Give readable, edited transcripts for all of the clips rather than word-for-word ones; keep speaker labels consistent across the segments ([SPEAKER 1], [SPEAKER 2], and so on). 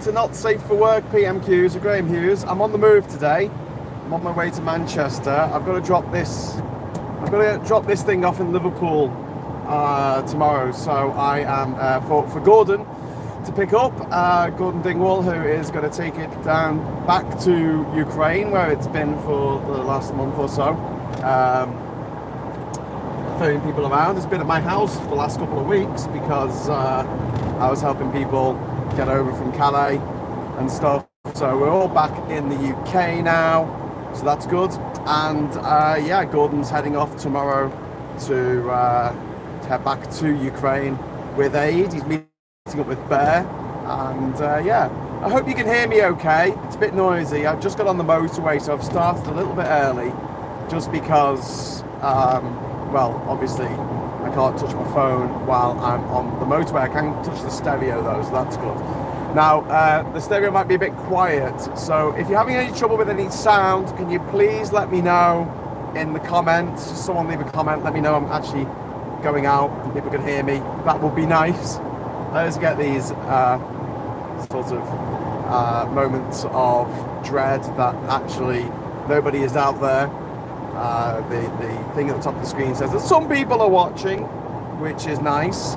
[SPEAKER 1] to Not Safe for Work PMQs with Graham Hughes. I'm on the move today. I'm on my way to Manchester. I've got to drop this thing off in Liverpool tomorrow. So I am for Gordon to pick up. Gordon Dingwall, who is going to take it down back to Ukraine, where it's been for the last month or so. 30 people around. It's been at my house for the last couple of weeks because I was helping people get over from Calais and stuff. So we're all back in the UK now, so that's good. And yeah, Gordon's heading off tomorrow to head back to Ukraine with aid. He's meeting up with Bear, and yeah, I hope you can hear me okay. It's a bit noisy. I've just got on the motorway, so I've started a little bit early just because well, obviously I can't touch my phone while I'm on the motorway. I can touch the stereo though, so that's good. Now, the stereo might be a bit quiet, so if you're having any trouble with any sound, can you please let me know in the comments? Just someone leave a comment, let me know I'm actually going out and people can hear me. That would be nice. I always get these sort of moments of dread that actually nobody is out there. The thing at the top of the screen says that some people are watching, which is nice.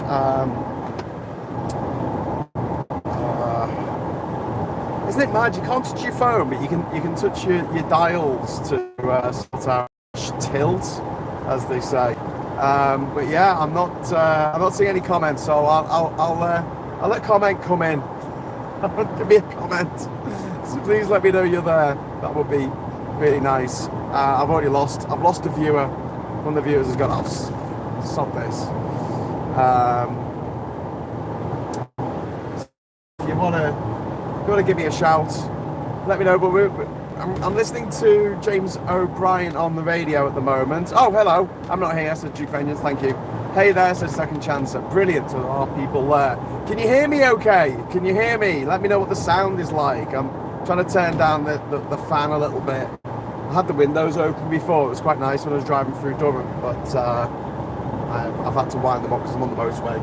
[SPEAKER 1] Isn't it mad? You can't touch your phone, but you can touch your dials to sort out tilt, as they say. But yeah, I'm not seeing any comments, so I'll let comment come in. Give me a comment. So please let me know you're there. That would be really nice. I've lost a viewer. One of the viewers has gone, oh, stop this. If you want to give me a shout, let me know. But I'm listening to James O'Brien on the radio at the moment. Oh, hello. I'm not here, said Ukrainians. Thank you. Hey there, says Second Chancer. Brilliant. So there are people there. Can you hear me okay? Can you hear me? Let me know what the sound is like. I'm trying to turn down the fan a little bit. I had the windows open before. It was quite nice when I was driving through Durham, but I've had to wind them up because I'm on the motorway.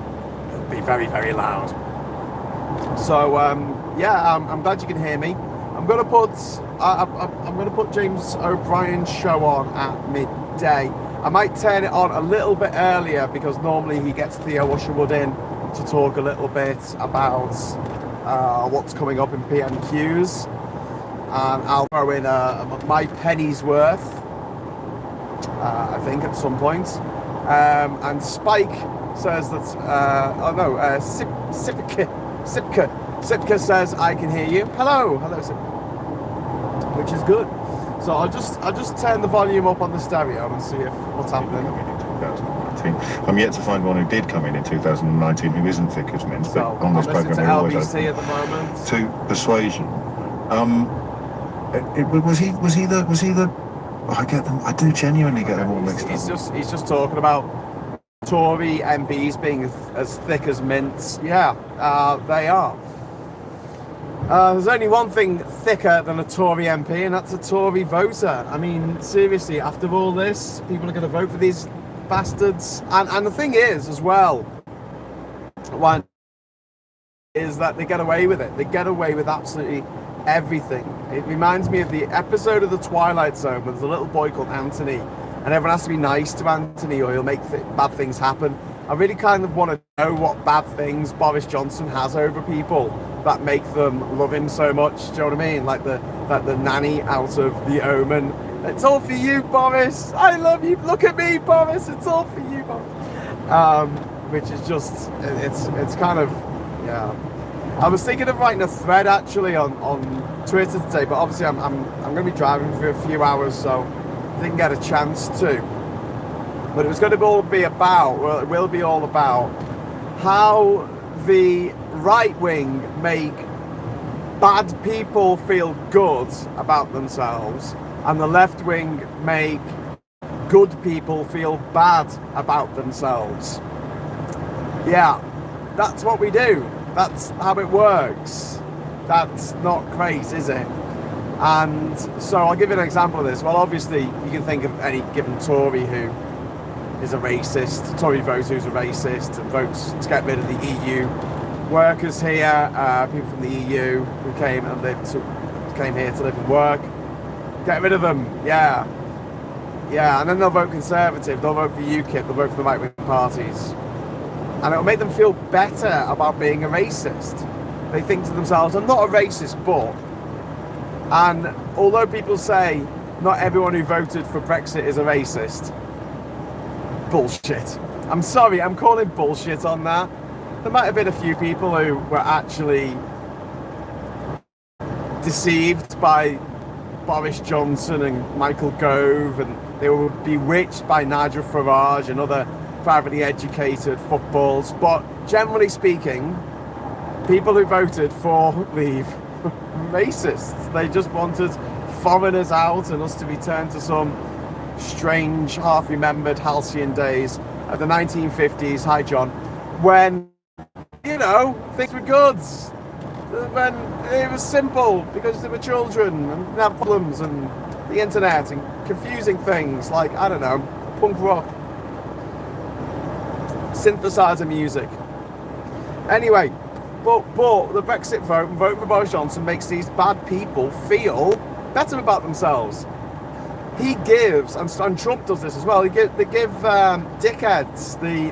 [SPEAKER 1] It'll be very, very loud. So yeah, I'm glad you can hear me. I'm gonna put James O'Brien's show on at midday. I might turn it on a little bit earlier because normally he gets Theo Usherwood in to talk a little bit about what's coming up in PMQs. And I'll throw in my penny's worth, I think, at some point. And Spike says that, Sipka says I can hear you. Hello, Sipka, which is good. So I'll just turn the volume up on the stereo and see what's happening.
[SPEAKER 2] I'm yet to find one who did come in 2019 who isn't thick as mint, but
[SPEAKER 1] So
[SPEAKER 2] on this
[SPEAKER 1] I'm listening
[SPEAKER 2] program
[SPEAKER 1] to LBC at the moment.
[SPEAKER 2] to Persuasion. Was he the? Oh, I get them. I do genuinely get them all mixed up.
[SPEAKER 1] He's just talking about Tory MPs being as thick as mints. Yeah, they are. There's only one thing thicker than a Tory MP, and that's a Tory voter. I mean, seriously, after all this, people are going to vote for these bastards. And the thing is, as well, one is that they get away with it. They get away with absolutely everything. It reminds me of the episode of The Twilight Zone where there's a little boy called Anthony, and everyone has to be nice to Anthony or he'll make bad things happen. I really kind of want to know what bad things Boris Johnson has over people that make them love him so much. Do you know what I mean? Like the nanny out of The Omen. It's all for you, Boris. I love you. Look at me, Boris. It's all for you, Boris. Which is just, it's kind of, yeah. I was thinking of writing a thread actually on Twitter today, but obviously I'm going to be driving for a few hours, so I didn't get a chance to. But it was going to be about, well, it will be all about how the right wing make bad people feel good about themselves, and the left wing make good people feel bad about themselves. Yeah, that's what we do. That's how it works. That's not great, is it? And so I'll give you an example of this. Well, obviously, you can think of any given Tory who is a racist, Tory voter who's a racist and votes to get rid of the EU, workers here, people from the EU who came here to live and work. Get rid of them, yeah. And then they'll vote Conservative, they'll vote for UKIP, they'll vote for the right-wing parties. And it'll make them feel better about being a racist. They think to themselves, I'm not a racist, but... And although people say not everyone who voted for Brexit is a racist, bullshit. I'm sorry, I'm calling bullshit on that. There might have been a few people who were actually deceived by Boris Johnson and Michael Gove, and they were bewitched by Nigel Farage and other privately educated footballs. But generally speaking, people who voted for Leave were racists. They just wanted foreigners out and us to return to some strange, half-remembered halcyon days of the 1950s, hi John, when, you know, things were good, when it was simple because they were children and didn't have problems, and the internet and confusing things like, I don't know, punk rock, synthesizer music. Anyway, but the Brexit vote and vote for Boris Johnson makes these bad people feel better about themselves. He gives, and Trump does this as well, they give dickheads the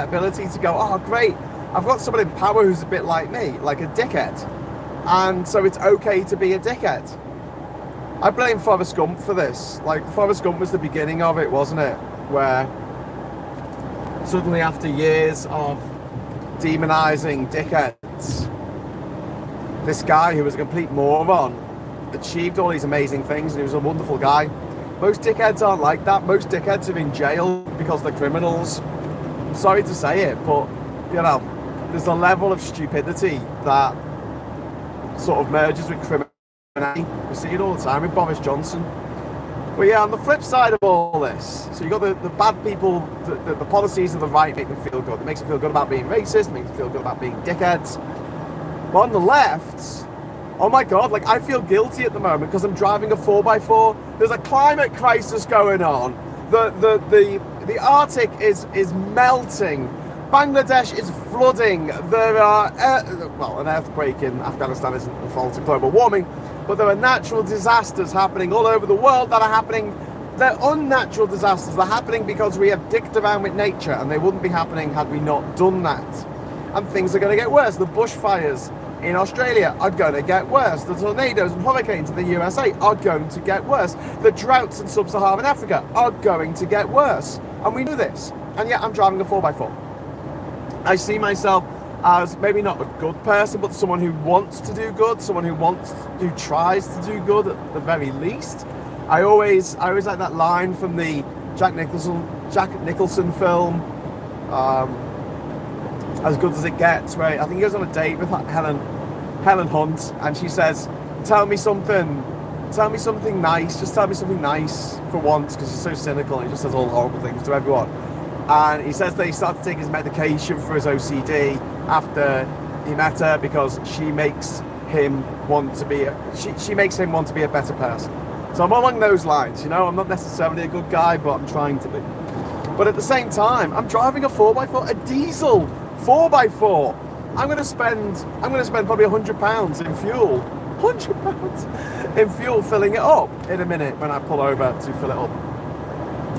[SPEAKER 1] ability to go, oh great, I've got someone in power who's a bit like me, like a dickhead. And so it's okay to be a dickhead. I blame Forrest Gump for this. Like, Forrest Gump was the beginning of it, wasn't it? Where suddenly after years of demonizing dickheads, this guy who was a complete moron achieved all these amazing things, and he was a wonderful guy. Most dickheads aren't like that. Most dickheads are in jail because they're criminals. I'm sorry to say it, but, you know, there's a level of stupidity that sort of merges with criminality. We see it all the time with Boris Johnson. But yeah, on the flip side of all this, so you've got the bad people, the policies of the right make them feel good. It makes them feel good about being racist, it makes them feel good about being dickheads. But on the left, oh my God, like, I feel guilty at the moment because I'm driving a 4x4. There's a climate crisis going on. The Arctic is melting. Bangladesh is flooding. There are, an earthquake in Afghanistan isn't the fault of global warming, but there are natural disasters happening all over the world that are happening. They're unnatural disasters. They're happening because we have dicked around with nature, and they wouldn't be happening had we not done that. And things are going to get worse. The bushfires in Australia are going to get worse. The tornadoes and hurricanes in the USA are going to get worse. The droughts in sub-Saharan Africa are going to get worse. And we knew this. And yet I'm driving a 4x4. I see myself as maybe not a good person, but someone who wants to do good, someone who tries to do good at the very least. I always like that line from the Jack Nicholson film, As Good As It Gets, where I think he goes on a date with Helen Hunt, and she says, tell me something nice, just tell me something nice for once, because he's so cynical and he just says all horrible things to everyone. And he says that he started to take his medication for his OCD after he met her because she makes him want to be she makes him want to be a better person. So I'm along those lines, you know. I'm not necessarily a good guy, but I'm trying to be. But at the same time, I'm driving a 4x4, a diesel 4x4. I'm going to spend probably £100 in fuel. £100 in fuel filling it up in a minute when I pull over to fill it up.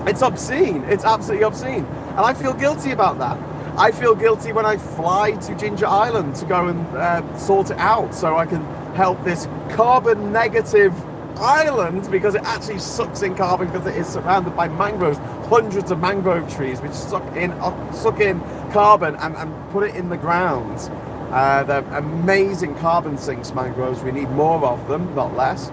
[SPEAKER 1] It's obscene. It's absolutely obscene. And I feel guilty about that. I feel guilty when I fly to Ginger Island to go and sort it out so I can help this carbon negative island, because it actually sucks in carbon because it is surrounded by mangroves, hundreds of mangrove trees which suck in carbon and put it in the ground. They're amazing carbon sinks, mangroves. We need more of them, not less.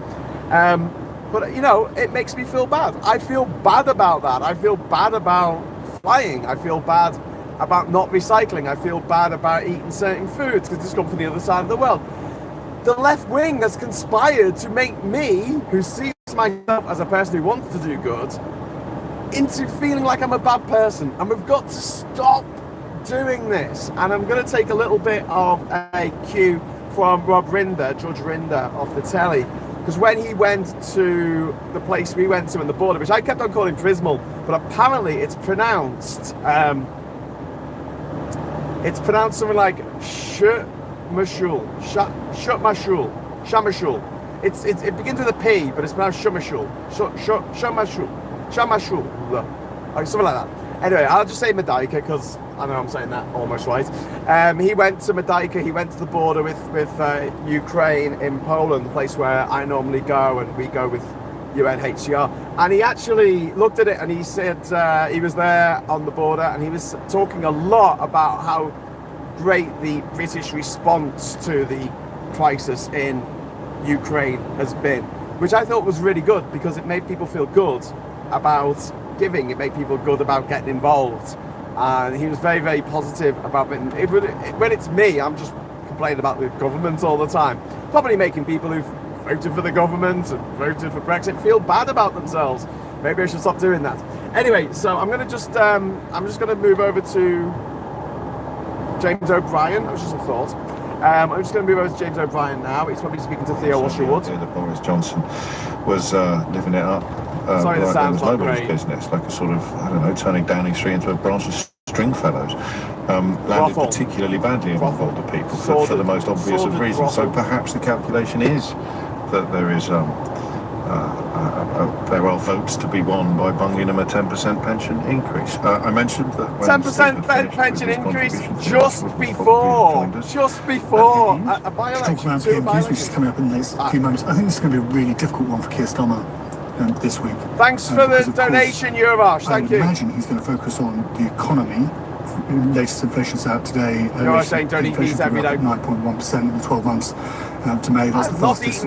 [SPEAKER 1] But, you know, it makes me feel bad. I feel bad about that. I feel bad about flying. I feel bad about not recycling. I feel bad about eating certain foods because it's come from the other side of the world. The left wing has conspired to make me, who sees myself as a person who wants to do good, into feeling like I'm a bad person. And we've got to stop doing this. And I'm going to take a little bit of a cue from Judge Rinder off the telly. Because when he went to the place we went to in the border, which I kept on calling Prismal, but apparently it's pronounced It's pronounced something like Shumashul, Shamashul. It begins with a P, but it's pronounced Shumashul, Shamashul, like something like that. Anyway, I'll just say Madajka because I know I'm saying that almost right. He went to Madajka. He went to the border with Ukraine in Poland, the place where I normally go, and we go with UNHCR. And he actually looked at it and he said he was there on the border, and he was talking a lot about how great the British response to the crisis in Ukraine has been, which I thought was really good because it made people feel good about giving. It made people good about getting involved, and he was very, very positive about it. When it's me, I'm just complaining about the government all the time, probably making people who've voted for the government and voted for Brexit feel bad about themselves. Maybe I should stop doing that. Anyway, so I'm just going to move over to James O'Brien. That was just a thought. I'm just going to move over to James O'Brien now. He's probably speaking to Theo Washerwood.
[SPEAKER 2] That Boris Johnson was living it up.
[SPEAKER 1] Sorry, that sounds
[SPEAKER 2] like
[SPEAKER 1] nobody's
[SPEAKER 2] great business, like a sort of, I don't know, turning Downing Street into a branch of Stringfellows. Landed particularly badly among older people for the most obvious of reasons. So perhaps the calculation is that there is there are votes to be won by bunging them a 10% pension increase. I mentioned that
[SPEAKER 1] 10% pension increase just before a by-election.
[SPEAKER 3] Talk around PMQs, which is coming up in the next few moments. I think this is going to be a really difficult one for Keir Starmer this week.
[SPEAKER 1] Thanks for the donation, Eurovash. Thank you.
[SPEAKER 3] I imagine he's going to focus on the economy. Latest inflation's out today.
[SPEAKER 1] You're saying don't eat meat every day.
[SPEAKER 3] 9.1% in the 12 months to May. That's the fastest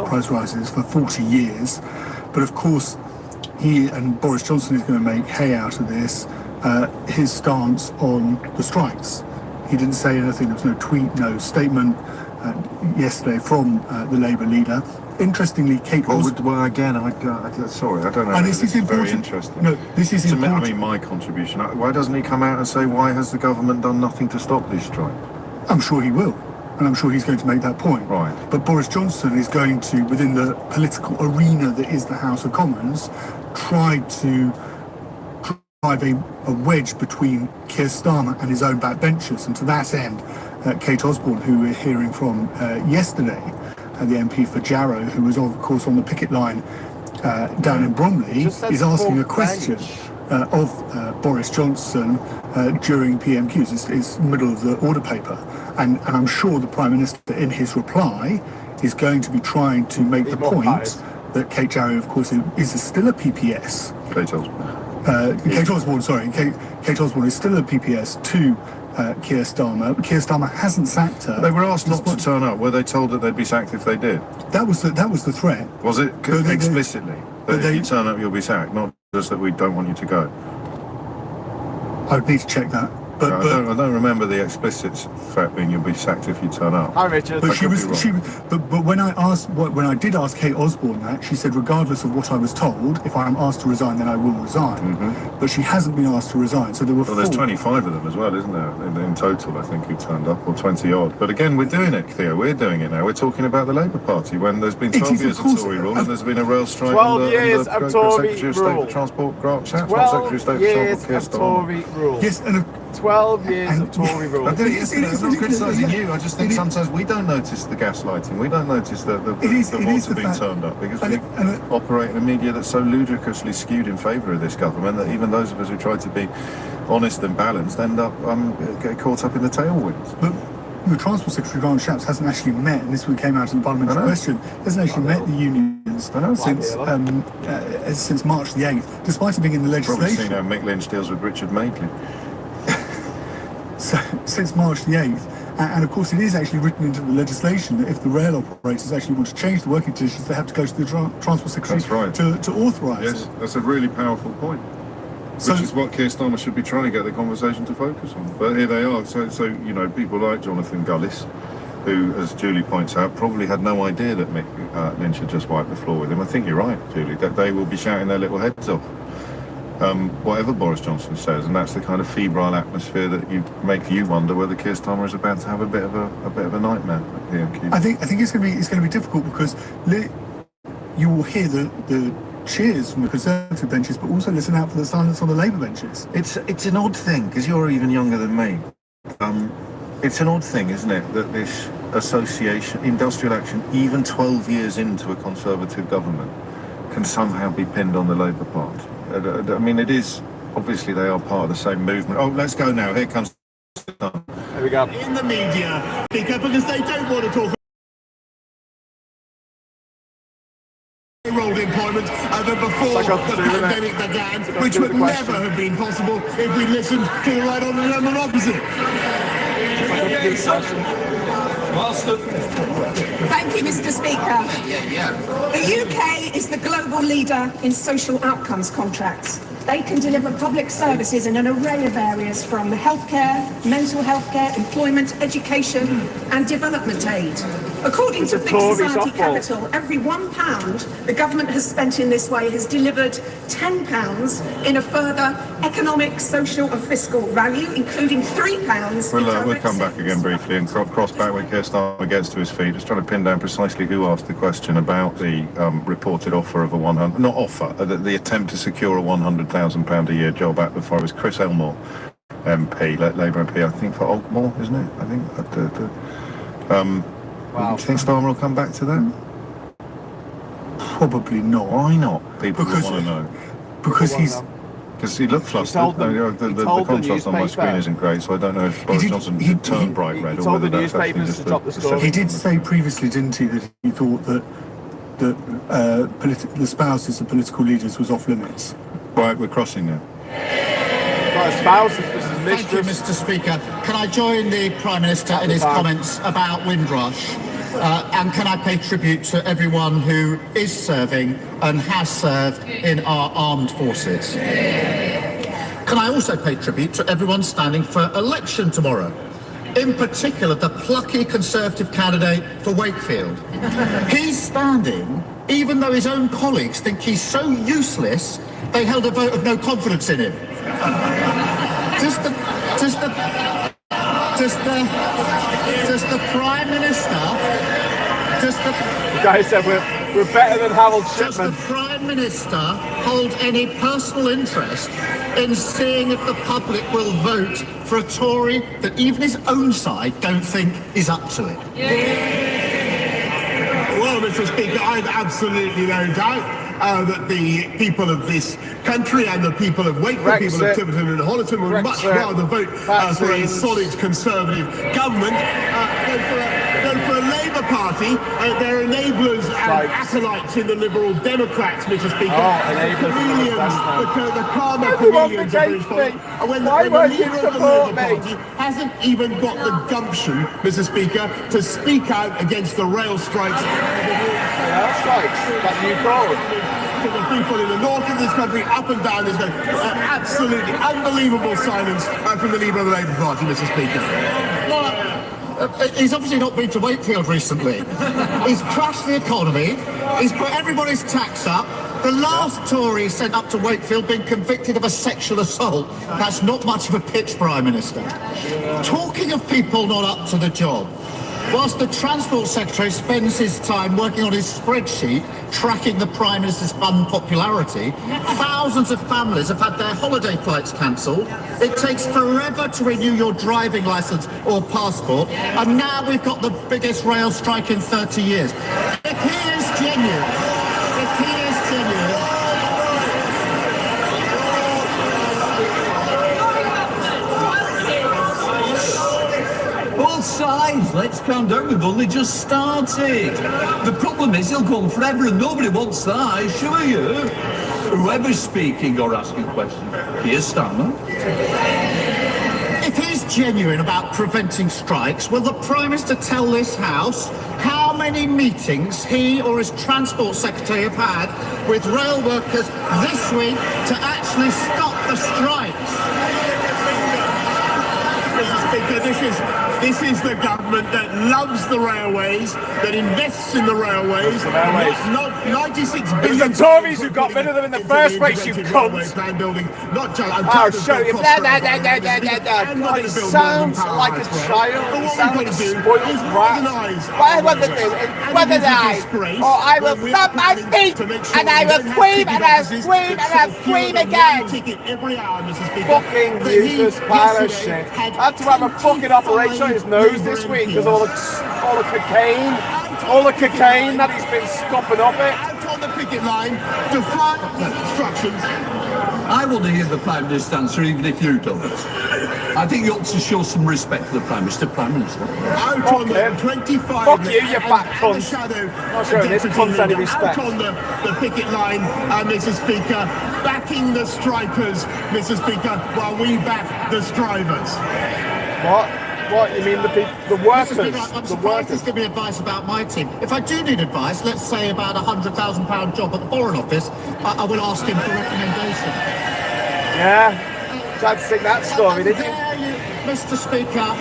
[SPEAKER 3] price rises for 40 years. But of course, he and Boris Johnson is going to make hay out of this. His stance on the strikes. He didn't say anything. There was no tweet, no statement yesterday from the Labour leader. Interestingly, Kate Osborne.
[SPEAKER 2] Well, again, sorry, I don't know.
[SPEAKER 3] And this is important.
[SPEAKER 2] Very interesting.
[SPEAKER 3] No, this is important.
[SPEAKER 2] I mean, my contribution. Why doesn't he come out and say, why has the government done nothing to stop this strike?
[SPEAKER 3] I'm sure he will. And I'm sure he's going to make that point.
[SPEAKER 2] Right.
[SPEAKER 3] But Boris Johnson is going to, within the political arena that is the House of Commons, try to drive a wedge between Keir Starmer and his own backbenchers. And to that end, Kate Osborne, who we're hearing from yesterday, the MP for Jarrow, who was of course on the picket line down in Bromley, is asking a question of Boris Johnson during PMQs. It's middle of the order paper, and I'm sure the Prime Minister in his reply is going to be trying to make the point that Kate Jarrow, of course, is still a PPS.
[SPEAKER 2] Kate Osborne.
[SPEAKER 3] Kate Osborne, sorry. Kate Osborne is still a PPS to Keir Starmer. Keir Starmer hasn't sacked her.
[SPEAKER 2] They were asked not to turn up. Were they told that they'd be sacked if they did?
[SPEAKER 3] That was the threat.
[SPEAKER 2] Was it explicitly? That if you turn up, you'll be sacked, not just that we don't want you to go.
[SPEAKER 3] I would need to check that. But
[SPEAKER 2] I don't remember the explicit threat being you'll be sacked if you turn up.
[SPEAKER 1] Hi, Richard.
[SPEAKER 3] But but when I did ask Kate Osborne that, she said regardless of what I was told, if I am asked to resign, then I will resign. Mm-hmm. But she hasn't been asked to resign. So there were
[SPEAKER 2] there's 25 of them as well, isn't there? In total, I think, who turned up, or 20 odd. But again, we're doing it, Theo. We're doing it now. We're talking about the Labour Party when there's been 12 years of Tory rule and there's been a rail strike.
[SPEAKER 1] 12 years of Tory
[SPEAKER 2] Secretary of State
[SPEAKER 1] rule.
[SPEAKER 2] for Transport, Grant Shapps,
[SPEAKER 1] 12
[SPEAKER 2] Secretary of State
[SPEAKER 1] years
[SPEAKER 2] for Transport,
[SPEAKER 1] of Tory rule.
[SPEAKER 3] Yes, and
[SPEAKER 1] 12 years of Tory rule.
[SPEAKER 2] I'm not criticising you. I just think sometimes we don't notice the gaslighting. We don't notice the votes being turned up because we operate in a media that's so ludicrously skewed in favour of this government that even those of us who try to be honest and balanced end up get caught up in the tailwinds.
[SPEAKER 3] But the Transport Secretary, Grant Shapps, hasn't actually met, and this came out in the parliamentary question, hasn't actually met the unions since March the 8th, despite it being in the legislation.
[SPEAKER 2] Probably seen how Mick Lynch deals with Richard Madeley.
[SPEAKER 3] So, since March the 8th, and of course it is actually written into the legislation that if the rail operators actually want to change the working conditions, they have to go to the Transport Secretary to authorise it.
[SPEAKER 2] Yes, that's a really powerful point. Which is what Keir Starmer should be trying to get the conversation to focus on. But here they are. So people like Jonathan Gullis, who, as Julie points out, probably had no idea that Mick Lynch had just wiped the floor with him. I think you're right, Julie, that they will be shouting their little heads off. Whatever Boris Johnson says, and that's the kind of febrile atmosphere that make you wonder whether Keir Starmer is about to have a bit of a nightmare at PMQ.
[SPEAKER 3] I think it's going to be difficult because you will hear the cheers from the Conservative benches, but also listen out for the silence on the Labour benches.
[SPEAKER 2] It's an odd thing because you're even younger than me. It's an odd thing, isn't it, that this association, industrial action, even 12 years into a Conservative government, can somehow be pinned on the Labour Party. I mean, it is, obviously they are part of the same movement. Oh, let's go now. Here comes...
[SPEAKER 1] There we go.
[SPEAKER 3] In the media, because they don't want to talk rolled employment than before the pandemic began, which would never have been possible if we listened to the right honourable opposite.
[SPEAKER 4] Thank you, Mr. Speaker. The UK is the global leader in social outcomes contracts. They can deliver public services in an array of areas from healthcare, mental health care, employment, education and development aid. According to Big Society Capital, every £1 the government has spent in this way has delivered £10 in a further economic, social and fiscal value, including £3
[SPEAKER 2] We'll come back again briefly and cross back when Keir Starmer gets to his feet. Just trying to pin down precisely who asked the question about the reported offer of a the attempt to secure a £100,000 a year job at before. It was Chris Elmore, MP, Labour MP, I think for Ogmore, isn't it? I think.
[SPEAKER 1] Wow.
[SPEAKER 2] Do you think Starmer will come back to that?
[SPEAKER 3] Probably not.
[SPEAKER 2] Why not? People want to know.
[SPEAKER 3] Because he's...
[SPEAKER 2] Because he looked flustered.
[SPEAKER 1] Told them,
[SPEAKER 2] the contrast on my screen isn't great, so I don't know if Boris Johnson turned bright red or whether that's actually just
[SPEAKER 1] the story.
[SPEAKER 3] He did say previously, didn't he, that he thought that the spouses of political leaders was off limits.
[SPEAKER 2] Right, we're crossing now.
[SPEAKER 1] Spouses, this is
[SPEAKER 5] Thank you, Mr. Speaker. Can I join the Prime Minister in his comments about Windrush? And can I pay tribute to everyone who is serving and has served in our armed forces? Can I also pay tribute to everyone standing for election tomorrow? In particular, the plucky Conservative candidate for Wakefield. He's standing, even though his own colleagues think he's so useless, they held a vote of no confidence in him. Does the Prime Minister...
[SPEAKER 1] The guy said we're better than Harold Shipman.
[SPEAKER 5] Does the Prime Minister hold any personal interest in seeing if the public will vote for a Tory that even his own side don't think is up to it?
[SPEAKER 3] Well, Mr. Speaker, I've absolutely no doubt that the people of this country and the people of Wakefield, people of Tiverton and Honiton would much rather vote for a solid Conservative government than for a Labour Party. They're enablers and acolytes in the Liberal Democrats, Mr. Speaker. The karma chameleons of British politics. When the leader of the Labour Party hasn't even got the gumption, Mr. Speaker, to speak out against the rail strikes.
[SPEAKER 1] That you called.
[SPEAKER 3] To the people in the north of this country, up and down this country. Absolutely unbelievable silence from the leader of the Labour Party, Mr. Speaker.
[SPEAKER 5] He's obviously not been to Wakefield recently. He's crashed the economy. He's put everybody's tax up. The last Tory sent up to Wakefield being convicted of a sexual assault. That's not much of a pitch, Prime Minister. Talking of people not up to the job, whilst the Transport Secretary spends his time working on his spreadsheet tracking the Prime Minister's unpopularity, thousands of families have had their holiday flights cancelled. It takes forever to renew your driving licence or passport, and now we've got the biggest rail strike in 30 years. If he is genuine,
[SPEAKER 6] Both sides, let's calm down, we've only just started. The problem is he'll go on forever and nobody wants that, I assure you. Whoever's speaking or asking questions, here's Starmer.
[SPEAKER 5] If he's genuine about preventing strikes, will the Prime Minister tell this House how many meetings he or his Transport Secretary have had with rail workers this week to actually stop the strikes?
[SPEAKER 3] Mr. Speaker, this is the government that loves the railways, that invests in the railways. Not 96 billion.
[SPEAKER 1] It was the Tories who got rid of them in the first place, you cunts. I'll show you. God, he sounds like a child. He sounds like a spoiled brat. What did I? Oh, I will stomp my feet, and I will scream, and I'll scream, and I'll scream again. Fucking useless pile of shit. I had to have a fucking fucking operation on his nose this week because all the cocaine that he's been stuffing up it.
[SPEAKER 5] Out on the picket line, defy instructions.
[SPEAKER 6] I want to hear the Prime Minister's answer, even if you don't. I think you ought to show some respect for the Prime Minister. Prime Minister.
[SPEAKER 5] Out on the 25.
[SPEAKER 1] Fuck you, you fat
[SPEAKER 5] and
[SPEAKER 1] cunt.
[SPEAKER 5] the shadow.
[SPEAKER 1] Not showing this cunt any respect.
[SPEAKER 5] Out on the picket line, Mr. Speaker, backing the strikers, Mr. Speaker, while we back the strivers.
[SPEAKER 1] What? What? You mean the workers?
[SPEAKER 5] Mr. Speaker, I'm
[SPEAKER 1] The
[SPEAKER 5] surprised
[SPEAKER 1] workers?
[SPEAKER 5] he's giving me advice about my team. If I do need advice, let's say about £100,000 job at the Foreign Office, I will ask him for recommendation.
[SPEAKER 1] Yeah. Tried to sing that story, did you?
[SPEAKER 5] There Mr. Speaker,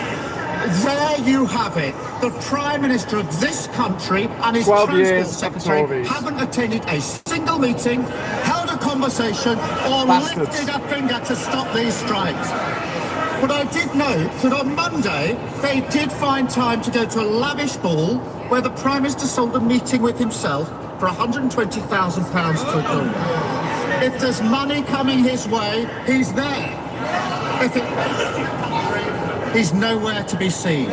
[SPEAKER 5] there you have it. The Prime Minister of this country and his
[SPEAKER 1] 12
[SPEAKER 5] Transport
[SPEAKER 1] years of
[SPEAKER 5] Secretary
[SPEAKER 1] Tories.
[SPEAKER 5] haven't attended a single meeting, held a conversation, or
[SPEAKER 1] Bastards.
[SPEAKER 5] lifted a finger to stop these strikes. But I did note that on Monday, they did find time to go to a lavish ball where the Prime Minister sold a meeting with himself for £120,000 to a donor. If there's money coming his way, he's there. He's nowhere to be seen.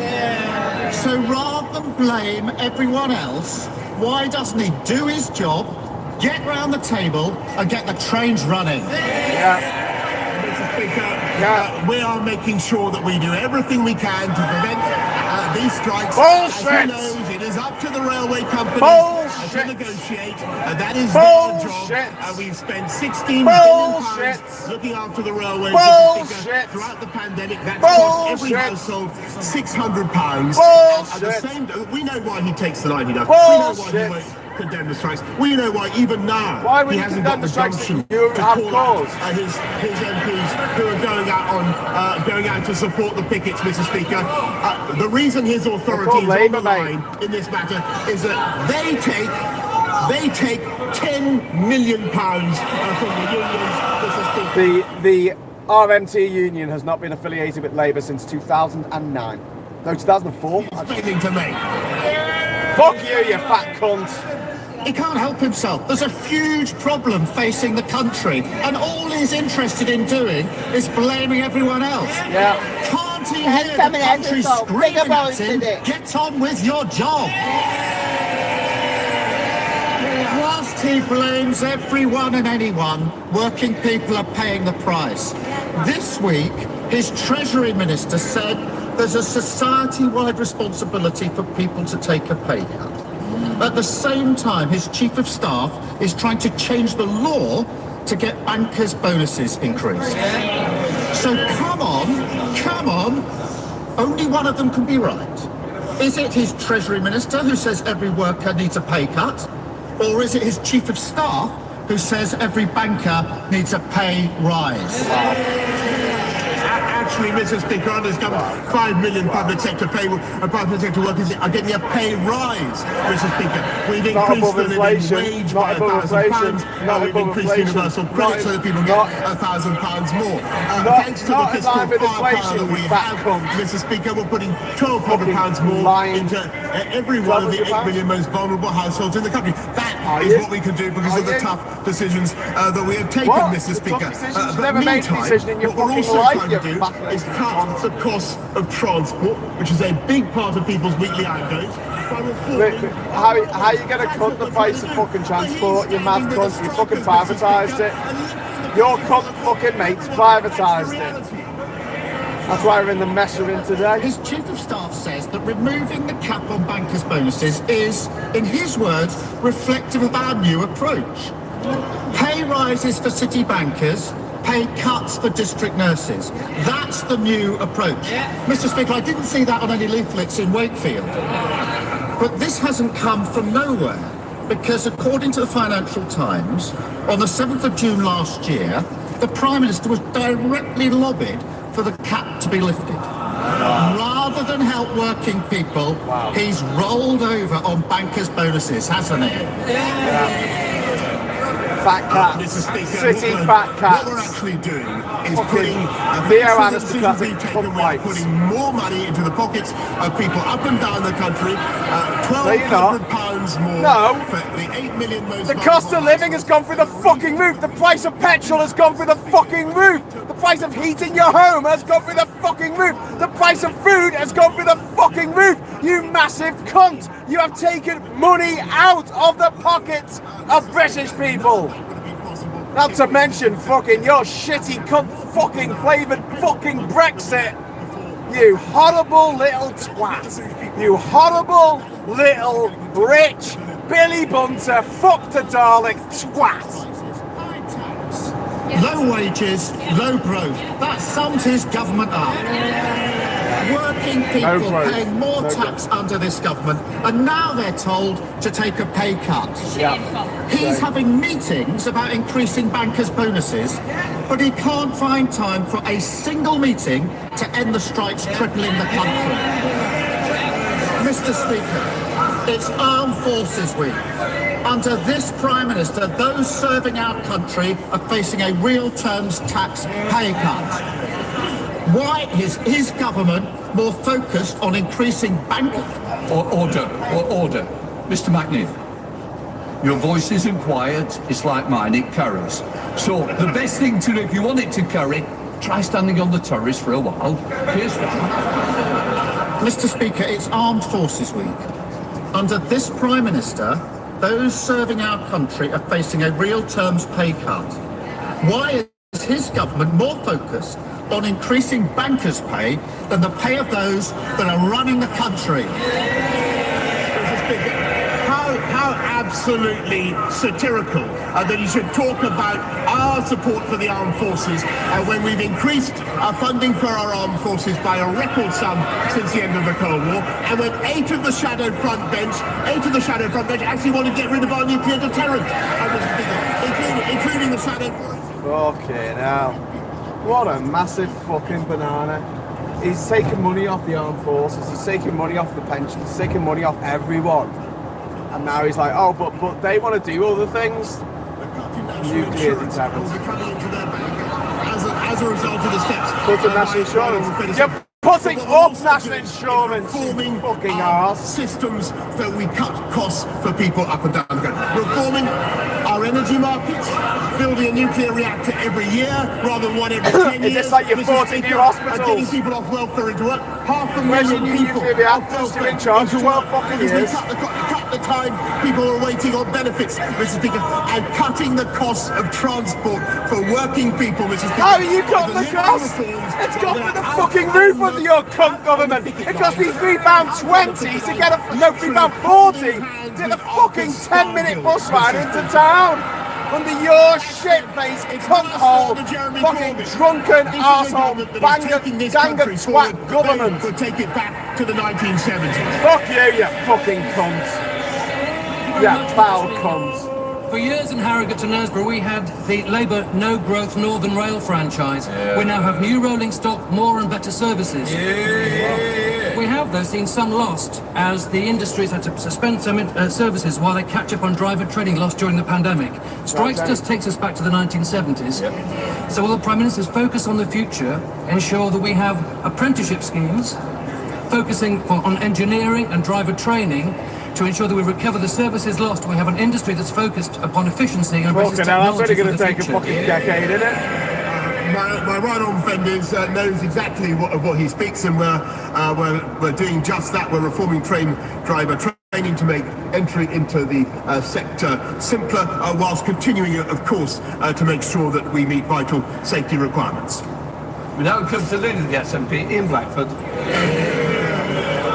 [SPEAKER 5] So rather than blame everyone else, why doesn't he do his job, get round the table and get the trains running?
[SPEAKER 1] Yeah.
[SPEAKER 5] Mr. Speaker,
[SPEAKER 1] Yeah.
[SPEAKER 5] we are making sure that we do everything we can to prevent these strikes.
[SPEAKER 1] Bullshit!
[SPEAKER 5] As he knows, it is up to the railway companies
[SPEAKER 1] Bullshit!
[SPEAKER 5] to negotiate. That is
[SPEAKER 1] Bullshit!
[SPEAKER 5] their job. We've spent £16
[SPEAKER 1] Bullshit!
[SPEAKER 5] billion looking after the railways.
[SPEAKER 1] Bullshit!
[SPEAKER 5] Mr. Speaker, throughout the pandemic. That's
[SPEAKER 1] Bullshit!
[SPEAKER 5] cost every household £600.
[SPEAKER 1] Bullshit!
[SPEAKER 5] At the same, we know why he takes the line he does.
[SPEAKER 1] Bullshit!
[SPEAKER 5] We know why he won't condemn the strikes. We know why even now
[SPEAKER 1] Why would
[SPEAKER 5] he
[SPEAKER 1] he
[SPEAKER 5] hasn't
[SPEAKER 1] condemn
[SPEAKER 5] got
[SPEAKER 1] the
[SPEAKER 5] the
[SPEAKER 1] strikes
[SPEAKER 5] gumption
[SPEAKER 1] that you
[SPEAKER 5] to
[SPEAKER 1] have
[SPEAKER 5] call out
[SPEAKER 1] caused?
[SPEAKER 5] his MPs who are going out to support the pickets, Mr. Speaker. The reason his authority is on
[SPEAKER 1] Labour,
[SPEAKER 5] the line in this matter is that they take £10 million from the unions, Mr. Speaker.
[SPEAKER 1] The RMT union has not been affiliated with Labour since 2009. No, 2004.
[SPEAKER 5] Explaining to me.
[SPEAKER 1] Fuck you, you fat cunt.
[SPEAKER 5] He can't help himself. There's a huge problem facing the country, and all he's interested in doing is blaming everyone else.
[SPEAKER 1] Yeah.
[SPEAKER 5] Can't he hear the country screaming at him, get on with your job? Whilst he blames everyone and anyone, working people are paying the price. This week, his Treasury Minister said there's a society-wide responsibility for people to take a pay cut. At the same time, his Chief of Staff is trying to change the law to get bankers' bonuses increased. So come on, only one of them can be right. Is it his Treasury Minister who says every worker needs a pay cut? Or is it his Chief of Staff who says every banker needs a pay rise? Actually, Mr. Speaker, under this government, 5 million public sector workers are getting a pay rise, Mr. Speaker. We've increased the living wage by £1,000. We've increased universal credit so that people get £1,000 more. Thanks to the fiscal firepower that we have, Mr. Speaker, we're putting £1,200 more into every one of the 8 million most vulnerable households in the country. That is what we can do because of the tough decisions that we have taken, Mr. Speaker.
[SPEAKER 1] Never made a decision in your
[SPEAKER 5] what we're
[SPEAKER 1] fucking
[SPEAKER 5] also
[SPEAKER 1] life,
[SPEAKER 5] trying
[SPEAKER 1] you
[SPEAKER 5] to do
[SPEAKER 1] fuck.
[SPEAKER 5] is cut the cost of transport, which is a big part of people's weekly outgoings.
[SPEAKER 1] How are you going to cut the price of fucking transport, you mad cunt? You fucking privatised it. Your cunt fucking mates privatised it. That's why we're in the mess we're in today.
[SPEAKER 5] His Chief of Staff says that removing the cap on bankers' bonuses is, in his words, reflective of our new approach. Pay rises for city bankers, pay cuts for district nurses. That's the new approach. Mr. Speaker, I didn't see that on any leaflets in Wakefield. But this hasn't come from nowhere, because according to the Financial Times, on the 7th of June last year, the Prime Minister was directly lobbied for the cap to be lifted. Rather than help working people, he's rolled over on bankers' bonuses, hasn't he?
[SPEAKER 1] Fat cats.
[SPEAKER 5] Mr. Speaker,
[SPEAKER 1] City fat cats.
[SPEAKER 5] What we're actually doing is
[SPEAKER 1] Fucking
[SPEAKER 5] putting
[SPEAKER 1] neo-aristocratic
[SPEAKER 5] putting more money into the pockets of people up and down the country.
[SPEAKER 1] £1,200
[SPEAKER 5] more for the 8 million most
[SPEAKER 1] The cost of living has gone through the fucking roof. The price of petrol has gone through the fucking roof. The price of heating your home has gone through the fucking roof. The price of food has gone through the fucking roof. You massive cunt. You have taken money out of the pockets of British people. Not to mention fucking your shitty cunt fucking flavoured fucking Brexit. You horrible little twat. You horrible little rich Billy Bunter fuck to Dalek twat.
[SPEAKER 5] Low wages, low growth. That sums his government up. Working people paying more tax under this government, and now they're told to take a pay cut.
[SPEAKER 1] Yeah.
[SPEAKER 5] He's having meetings about increasing bankers' bonuses, but he can't find time for a single meeting to end the strikes crippling the country. Mr. Speaker, it's Armed Forces Week. Under this Prime Minister, those serving our country are facing a real terms tax pay cut. Why is his government more focused on increasing bank...
[SPEAKER 6] Order. Mr. McNeil, your voice isn't quiet, it's like mine, it carries. So the best thing to do, if you want it to carry, try standing on the turret for a while. Here's
[SPEAKER 5] Mr. Speaker, it's Armed Forces Week. Under this Prime Minister, those serving our country are facing a real terms pay cut. Why is his government more focused on increasing bankers' pay than the pay of those that are running the country?
[SPEAKER 7] Mr. Speaker, how absolutely satirical that you should talk about our support for the armed forces when we've increased our funding for our armed forces by a record sum since the end of the Cold War, and when eight of the shadow front bench actually want to get rid of our nuclear deterrent, including the shadow front.
[SPEAKER 1] Fucking hell. What a massive fucking banana. He's taking money off the armed forces, he's taking money off the pension, he's taking money off everyone. And now he's like, oh, but they want to do other things. Nuclear deterrent.
[SPEAKER 7] As a result of the steps.
[SPEAKER 1] Put national insurance. You're putting up national insurance,
[SPEAKER 7] reforming
[SPEAKER 1] fucking
[SPEAKER 7] our
[SPEAKER 1] arse.
[SPEAKER 7] systems that we cut costs for people up and down the country. Reforming our energy markets, building a nuclear reactor every year rather than one every 10 years.
[SPEAKER 1] Is this like your 40 new hospitals?
[SPEAKER 7] Getting people off welfare into work. Half a
[SPEAKER 1] Where's your
[SPEAKER 7] million
[SPEAKER 1] new
[SPEAKER 7] people
[SPEAKER 1] nuclear reactors? You're in charge 12 fucking
[SPEAKER 7] because we
[SPEAKER 1] years.
[SPEAKER 7] cut the time people are waiting on benefits, Mr. Speaker, and cutting the costs of transport for working people, Mr. Speaker.
[SPEAKER 1] How are you cutting the cost? It's gone through the fucking roof under your cunt government. It cost me £3.20 to get a, no, £3.40 to get a fucking 10-minute bus ride into town. Under your shit-faced, cunt-hole, fucking drunken arsehole, banger, danga twat government.
[SPEAKER 7] Could take it back to the 1970s.
[SPEAKER 1] Fuck you fucking cunt. Yeah, foul cunt.
[SPEAKER 8] For years in Harrogate and Knaresborough, we had the Labour no-growth Northern Rail franchise. Yeah. We now have new rolling stock, more and better services. Yeah. We have, though, seen some lost, as the industries had to suspend some services while they catch up on driver training lost during the pandemic. Strikes just takes us back to the 1970s. Yep. So will the Prime Minister's focus on the future ensure that we have apprenticeship schemes, focusing on engineering and driver training, to ensure that we recover the services lost? We have an industry that's focused upon efficiency and embraces technology.
[SPEAKER 1] That's only going to take a fucking decade, isn't it?
[SPEAKER 7] My right-arm friend knows exactly what he speaks, and we're doing just that. We're reforming driver training to make entry into the sector simpler, whilst continuing, of course, to make sure that we meet vital safety requirements.
[SPEAKER 6] We now come to leader of the SNP, Ian Blackford.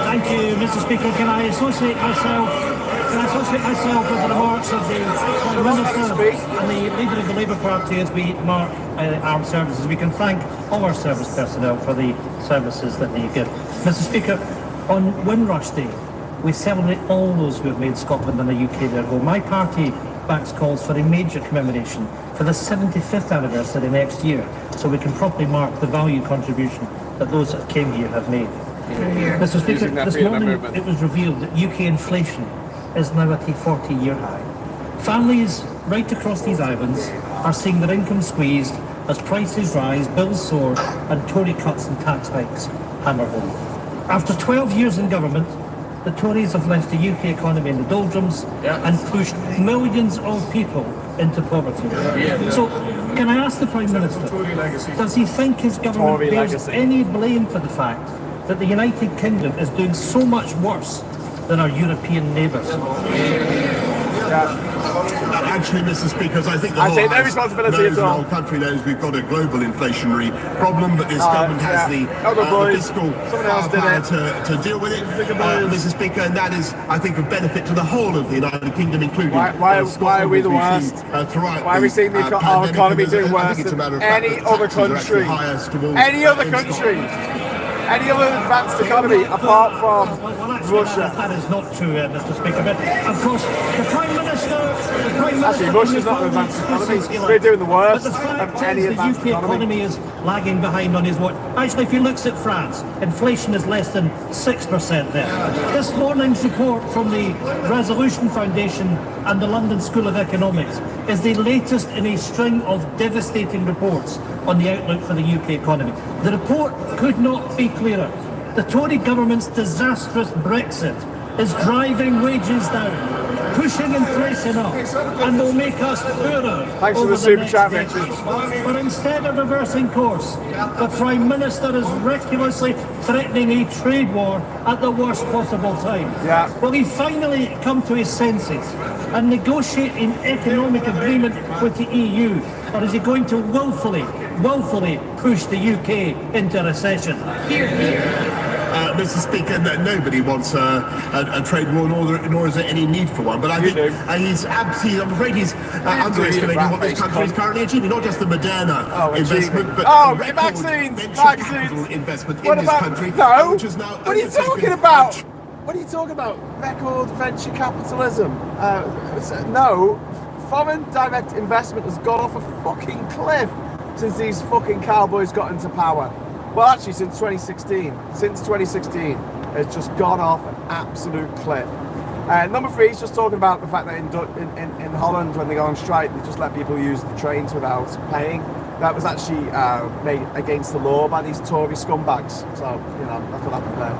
[SPEAKER 9] Thank you, Mr. Speaker. Can I associate myself with the remarks of the Prime Minister and the leader of the Labour Party as we mark armed services? We can thank all our service personnel for the services that they give. Mr. Speaker, on Windrush Day, we celebrate all those who have made Scotland and the UK their home. My party backs calls for a major commemoration for the 75th anniversary next year, so we can properly mark the value contribution that those that came here have made. Mr. Speaker, this morning it was revealed that UK inflation is now at a 40-year high. Families right across these islands are seeing their income squeezed as prices rise, bills soar, and Tory cuts and tax hikes hammer home. After 12 years in government, the Tories have left the UK economy in the doldrums and pushed millions of people into poverty. So, can I ask the Prime Minister, does he think his government
[SPEAKER 1] Tory
[SPEAKER 9] bears
[SPEAKER 1] legacy.
[SPEAKER 9] any blame for the fact that the United Kingdom is doing so much worse than our European neighbours?
[SPEAKER 7] Actually, Mr. Speaker, I think the
[SPEAKER 1] I
[SPEAKER 7] whole
[SPEAKER 1] take no
[SPEAKER 7] House
[SPEAKER 1] responsibility
[SPEAKER 7] knows,
[SPEAKER 1] at
[SPEAKER 7] the
[SPEAKER 1] all.
[SPEAKER 7] whole country knows we've got a global inflationary problem, but this government has the fiscal power to deal with it, Mr. Speaker, and that is, I think, of benefit to the whole of the United Kingdom, including
[SPEAKER 1] Why are we the
[SPEAKER 7] Scotland, as
[SPEAKER 1] worst?
[SPEAKER 7] we've seen,
[SPEAKER 1] Why are we seeing our
[SPEAKER 7] pandemic,
[SPEAKER 1] economy
[SPEAKER 7] and
[SPEAKER 1] doing
[SPEAKER 7] I
[SPEAKER 1] worse
[SPEAKER 7] think it's a
[SPEAKER 1] than
[SPEAKER 7] matter of fact
[SPEAKER 1] any
[SPEAKER 7] that
[SPEAKER 1] other
[SPEAKER 7] taxes are actually
[SPEAKER 1] country?
[SPEAKER 7] highest of all
[SPEAKER 1] Any other
[SPEAKER 7] in
[SPEAKER 1] country?
[SPEAKER 7] Scotland.
[SPEAKER 1] Any other advanced economy apart from
[SPEAKER 9] Well, actually,
[SPEAKER 1] Russia?
[SPEAKER 9] that is not true, Mr. Speaker. But of course, the Prime Minister.
[SPEAKER 1] Actually, Russia's not an advanced economy. We're doing the worst
[SPEAKER 9] But the fact
[SPEAKER 1] of any
[SPEAKER 9] is, the
[SPEAKER 1] advanced
[SPEAKER 9] UK
[SPEAKER 1] economy.
[SPEAKER 9] economy is lagging behind on his watch. Actually, if he looks at France, inflation is less than 6% there. This morning's report from the Resolution Foundation and the London School of Economics is the latest in a string of devastating reports on the outlook for the UK economy. The report could not be clearer. The Tory government's disastrous Brexit is driving wages down, pushing inflation up, and will make us poorer.
[SPEAKER 1] Thanks for
[SPEAKER 9] over
[SPEAKER 1] the super
[SPEAKER 9] next
[SPEAKER 1] chat,
[SPEAKER 9] decade.
[SPEAKER 1] Richard.
[SPEAKER 9] But instead of reversing course, the Prime Minister is recklessly threatening a trade war at the worst possible time.
[SPEAKER 1] Yeah.
[SPEAKER 9] Will he finally come to his senses and negotiate an economic agreement with the EU, or is he going to woefully push the UK into recession?
[SPEAKER 7] Mr. Speaker, that nobody wants a trade war, nor is there any need for one. But I think I'm afraid he's underestimating what this country is currently achieving. Not just the Moderna investment, but record
[SPEAKER 1] vaccines,
[SPEAKER 7] venture
[SPEAKER 1] vaccines.
[SPEAKER 7] capital investment
[SPEAKER 1] What
[SPEAKER 7] in this
[SPEAKER 1] about
[SPEAKER 7] country.
[SPEAKER 1] no?
[SPEAKER 7] Which is now
[SPEAKER 1] What are you talking about? What are you talking about? Record venture capitalism? No, foreign direct investment has gone off a fucking cliff since these fucking cowboys got into power. Well, actually, since 2016. Since 2016, it's just gone off an absolute cliff. Number three is just talking about the fact that in Holland, when they go on strike, they just let people use the trains without paying. That was actually made against the law by these Tory scumbags. So, you know, that's what happened there.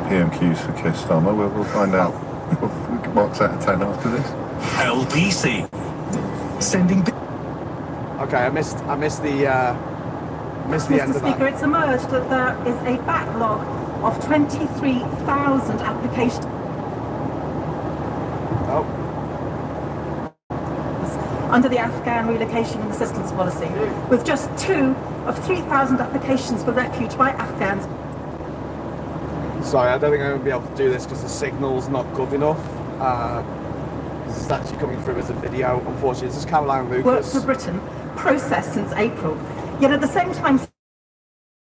[SPEAKER 2] PMQs for Keir Starmer. We'll find out what marks out of 10 after this.
[SPEAKER 10] LBC.
[SPEAKER 5] Sending.
[SPEAKER 1] Okay, I missed the end
[SPEAKER 11] Mr.
[SPEAKER 1] of that.
[SPEAKER 11] Speaker, it's emerged that there is a backlog of 23,000 applications under the Afghan Relocation and Assistance Policy, with just 2 of 3,000 applications for refuge by Afghans.
[SPEAKER 1] Sorry, I don't think I'm going to be able to do this because the signal's not good enough. This is actually coming through as a video, unfortunately. This is Caroline
[SPEAKER 11] Work
[SPEAKER 1] Lucas.
[SPEAKER 11] for Britain, processed since April. Yet at the same time,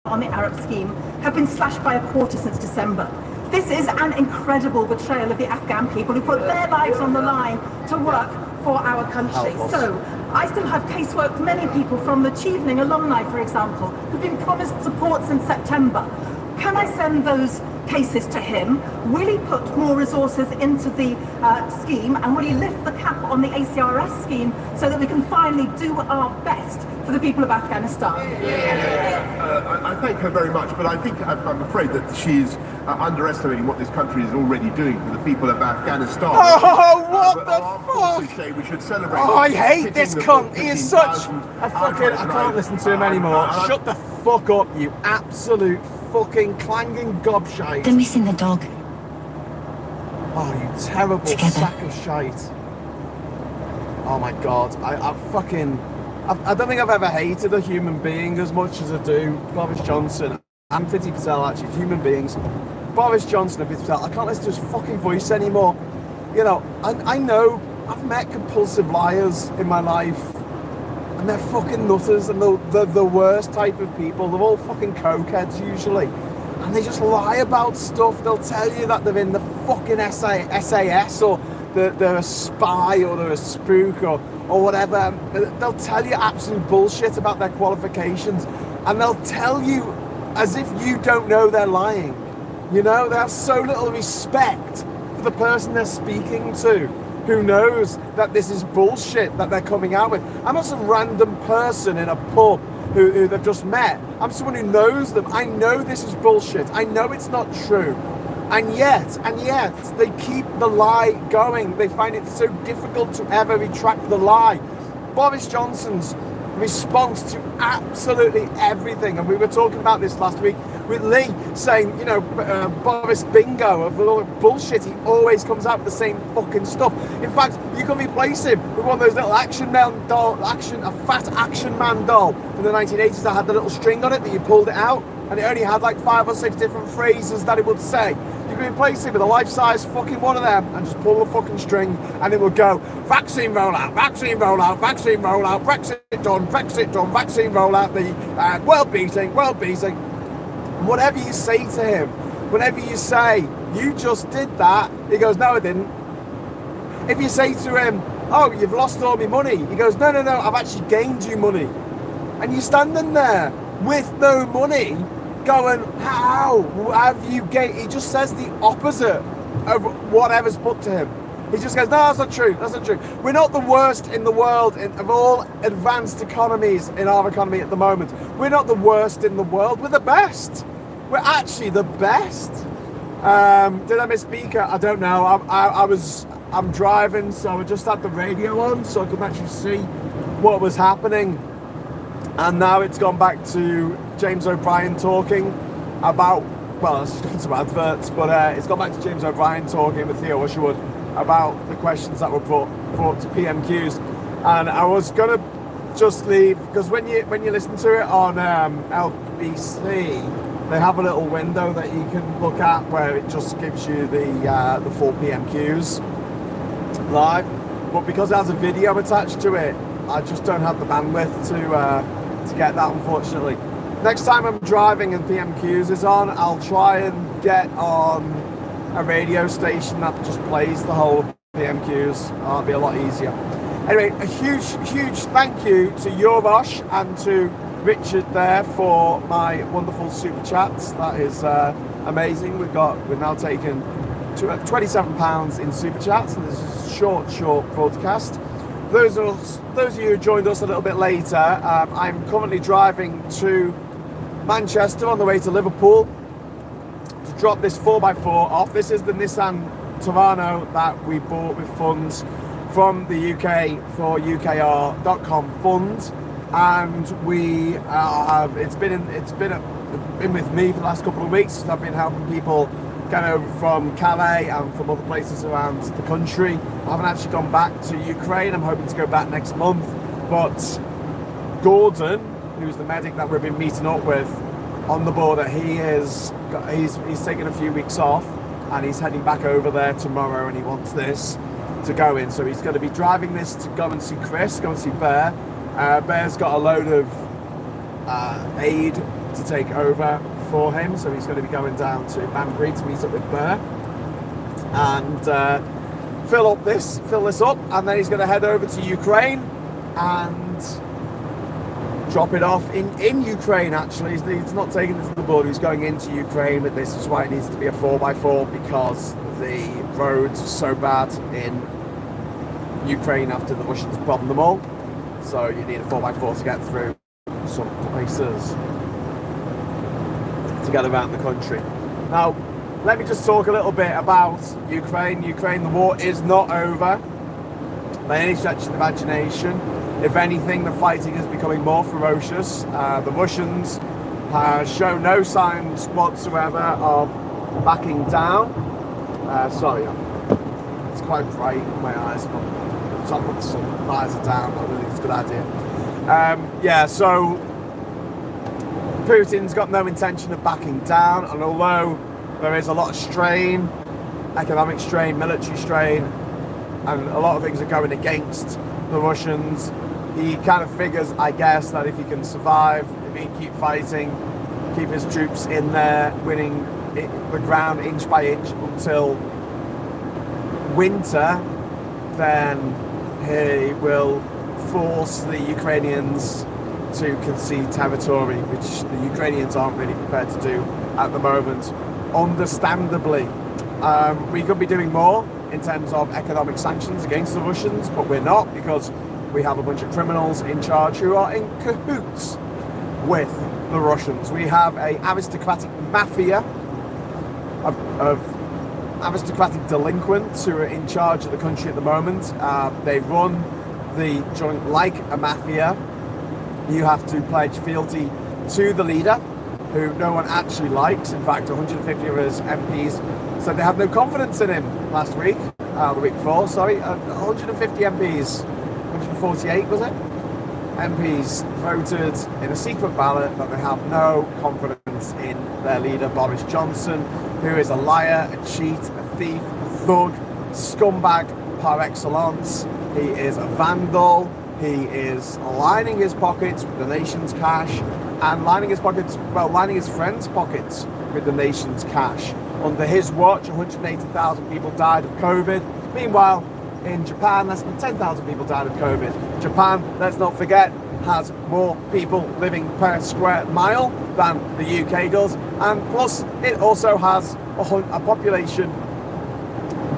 [SPEAKER 11] on the Arab scheme have been slashed by a quarter since December. This is an incredible betrayal of the Afghan people who put their lives on the line to work for our country. So I still have casework, many people from the Chevening alumni, for example, who've been promised support since September. Can I send those cases to him? Will he put more resources into the scheme, and will he lift the cap on the ACRS scheme so that we can finally do our best for the people of Afghanistan?
[SPEAKER 7] I thank her very much, but I think I'm afraid that she's underestimating what this country is already doing for the people of Afghanistan.
[SPEAKER 1] Oh, what the
[SPEAKER 7] our forces
[SPEAKER 1] fuck?
[SPEAKER 7] say we should celebrate.
[SPEAKER 1] Oh, I hate this
[SPEAKER 7] hitting the
[SPEAKER 1] cunt. He is such
[SPEAKER 7] 15,000
[SPEAKER 1] I can't listen to him anymore. Shut the fuck up, you absolute fucking clanging gobshite.
[SPEAKER 12] They're missing the dog.
[SPEAKER 1] Oh, you terrible sack of shite. Oh my god, I don't think I've ever hated a human being as much as I do Boris Johnson and Priti Patel, actually, human beings. Boris Johnson and Priti Patel, I can't listen to his fucking voice anymore. You know, I know I've met compulsive liars in my life, and they're fucking nutters, and they're the worst type of people. They're all fucking cokeheads usually, and they just lie about stuff. They'll tell you that they're in the fucking SAS, or they're a spy, or they're a spook, or whatever. They'll tell you absolute bullshit about their qualifications, and they'll tell you as if you don't know they're lying. You know, they have so little respect for the person they're speaking to, who knows that this is bullshit that they're coming out with. I'm not some random person in a pub who they've just met. I'm someone who knows them. I know this is bullshit. I know it's not true. And yet, they keep the lie going. They find it so difficult to ever retract the lie. Boris Johnson's response to absolutely everything, and we were talking about this last week with Lee, saying, you know, Boris bingo of all the bullshit. He always comes out with the same fucking stuff. In fact, you can replace him with one of those little a fat action man doll from the 1980s that had the little string on it that you pulled it out, and it only had like 5 or 6 different phrases that it would say. You can replace it with a life-size fucking one of them and just pull the fucking string, and it will go vaccine rollout, vaccine rollout, vaccine rollout, Brexit done, vaccine rollout, the world beating. Whatever you say to him, whenever you say, you just did that, he goes, no, I didn't. If you say to him, oh, you've lost all my money, he goes, no, I've actually gained you money. And you're standing there with no money, going, how have you gained? He just says the opposite of whatever's put to him. He just goes, no, that's not true. We're not the worst in the world of all advanced economies in our economy at the moment. We're not the worst in the world. We're the best. We're actually the best. Did I misspeak? I don't know. I'm driving, so I just had the radio on so I could actually see what was happening. And now it's gone back to James O'Brien talking about, well, it's gone to adverts, but it's gone back to James O'Brien talking with Theo Usherwood about the questions that were brought to PMQs. And I was gonna just leave, because when you listen to it on LBC, they have a little window that you can look at where it just gives you the full PMQs live. But because it has a video attached to it, I just don't have the bandwidth to get that, unfortunately. Next time I'm driving and PMQs is on, I'll try and get on a radio station that just plays the whole PMQs. It'll be a lot easier. Anyway, a huge thank you to Yovosh and to Richard there for my wonderful super chats. That is amazing. We've now taken £27 in super chats, and this is a short broadcast. Those of you who joined us a little bit later, I'm currently driving to Manchester on the way to Liverpool to drop this 4x4 off. This is the Nissan Torano that we bought with funds from the UK for UKR.com fund, and we have it's been with me for the last couple of weeks. I've been helping people get over from Calais and from other places around the country. I haven't actually gone back to Ukraine. I'm hoping to go back next month, but Gordon, who's the medic that we've been meeting up with on the border, he's taken a few weeks off and he's heading back over there tomorrow, and he wants this to go in, so he's going to be driving this to go and see Chris, go and see Bear. Bear's got a load of aid to take over for him, so he's going to be going down to Banbury to meet up with Bear and fill this up, and then he's going to head over to Ukraine and drop it off in Ukraine. Actually, he's not taking it to the border, he's going into Ukraine with this. That's why it needs to be a 4x4, because the roads are so bad in Ukraine after the Russians bombed them all, so you need a 4x4 to get through some places to get around the country. Now, let me just talk a little bit about Ukraine. The war is not over by any stretch of the imagination. If anything, the fighting is becoming more ferocious. The Russians have shown no signs whatsoever of backing down. Sorry, it's quite bright in my eyes, but the top of the sun visor down. I really think it's a good idea. So Putin's got no intention of backing down, and although there is a lot of strain, economic strain, military strain, and a lot of things are going against the Russians, he kind of figures, I guess, that if he can survive, if he can keep fighting, keep his troops in there, winning the ground inch by inch until winter, then he will force the Ukrainians to concede territory, which the Ukrainians aren't really prepared to do at the moment, understandably. We could be doing more in terms of economic sanctions against the Russians, but we're not, because we have a bunch of criminals in charge who are in cahoots with the Russians. We have an aristocratic mafia of aristocratic delinquents who are in charge of the country at the moment. They run the joint like a mafia. You have to pledge fealty to the leader, who no one actually likes. In fact, 150 of his MPs said they have no confidence in him last week, the week before, sorry. 150 MPs, 148 was it? MPs voted in a secret ballot that they have no confidence in their leader, Boris Johnson, who is a liar, a cheat, a thief, a thug, scumbag par excellence. He is a vandal. He is lining his pockets with the nation's cash and lining his friends' pockets with the nation's cash. Under his watch, 180,000 people died of COVID. Meanwhile, in Japan, less than 10,000 people died of COVID. Japan, let's not forget, has more people living per square mile than the UK does. And plus, it also has a population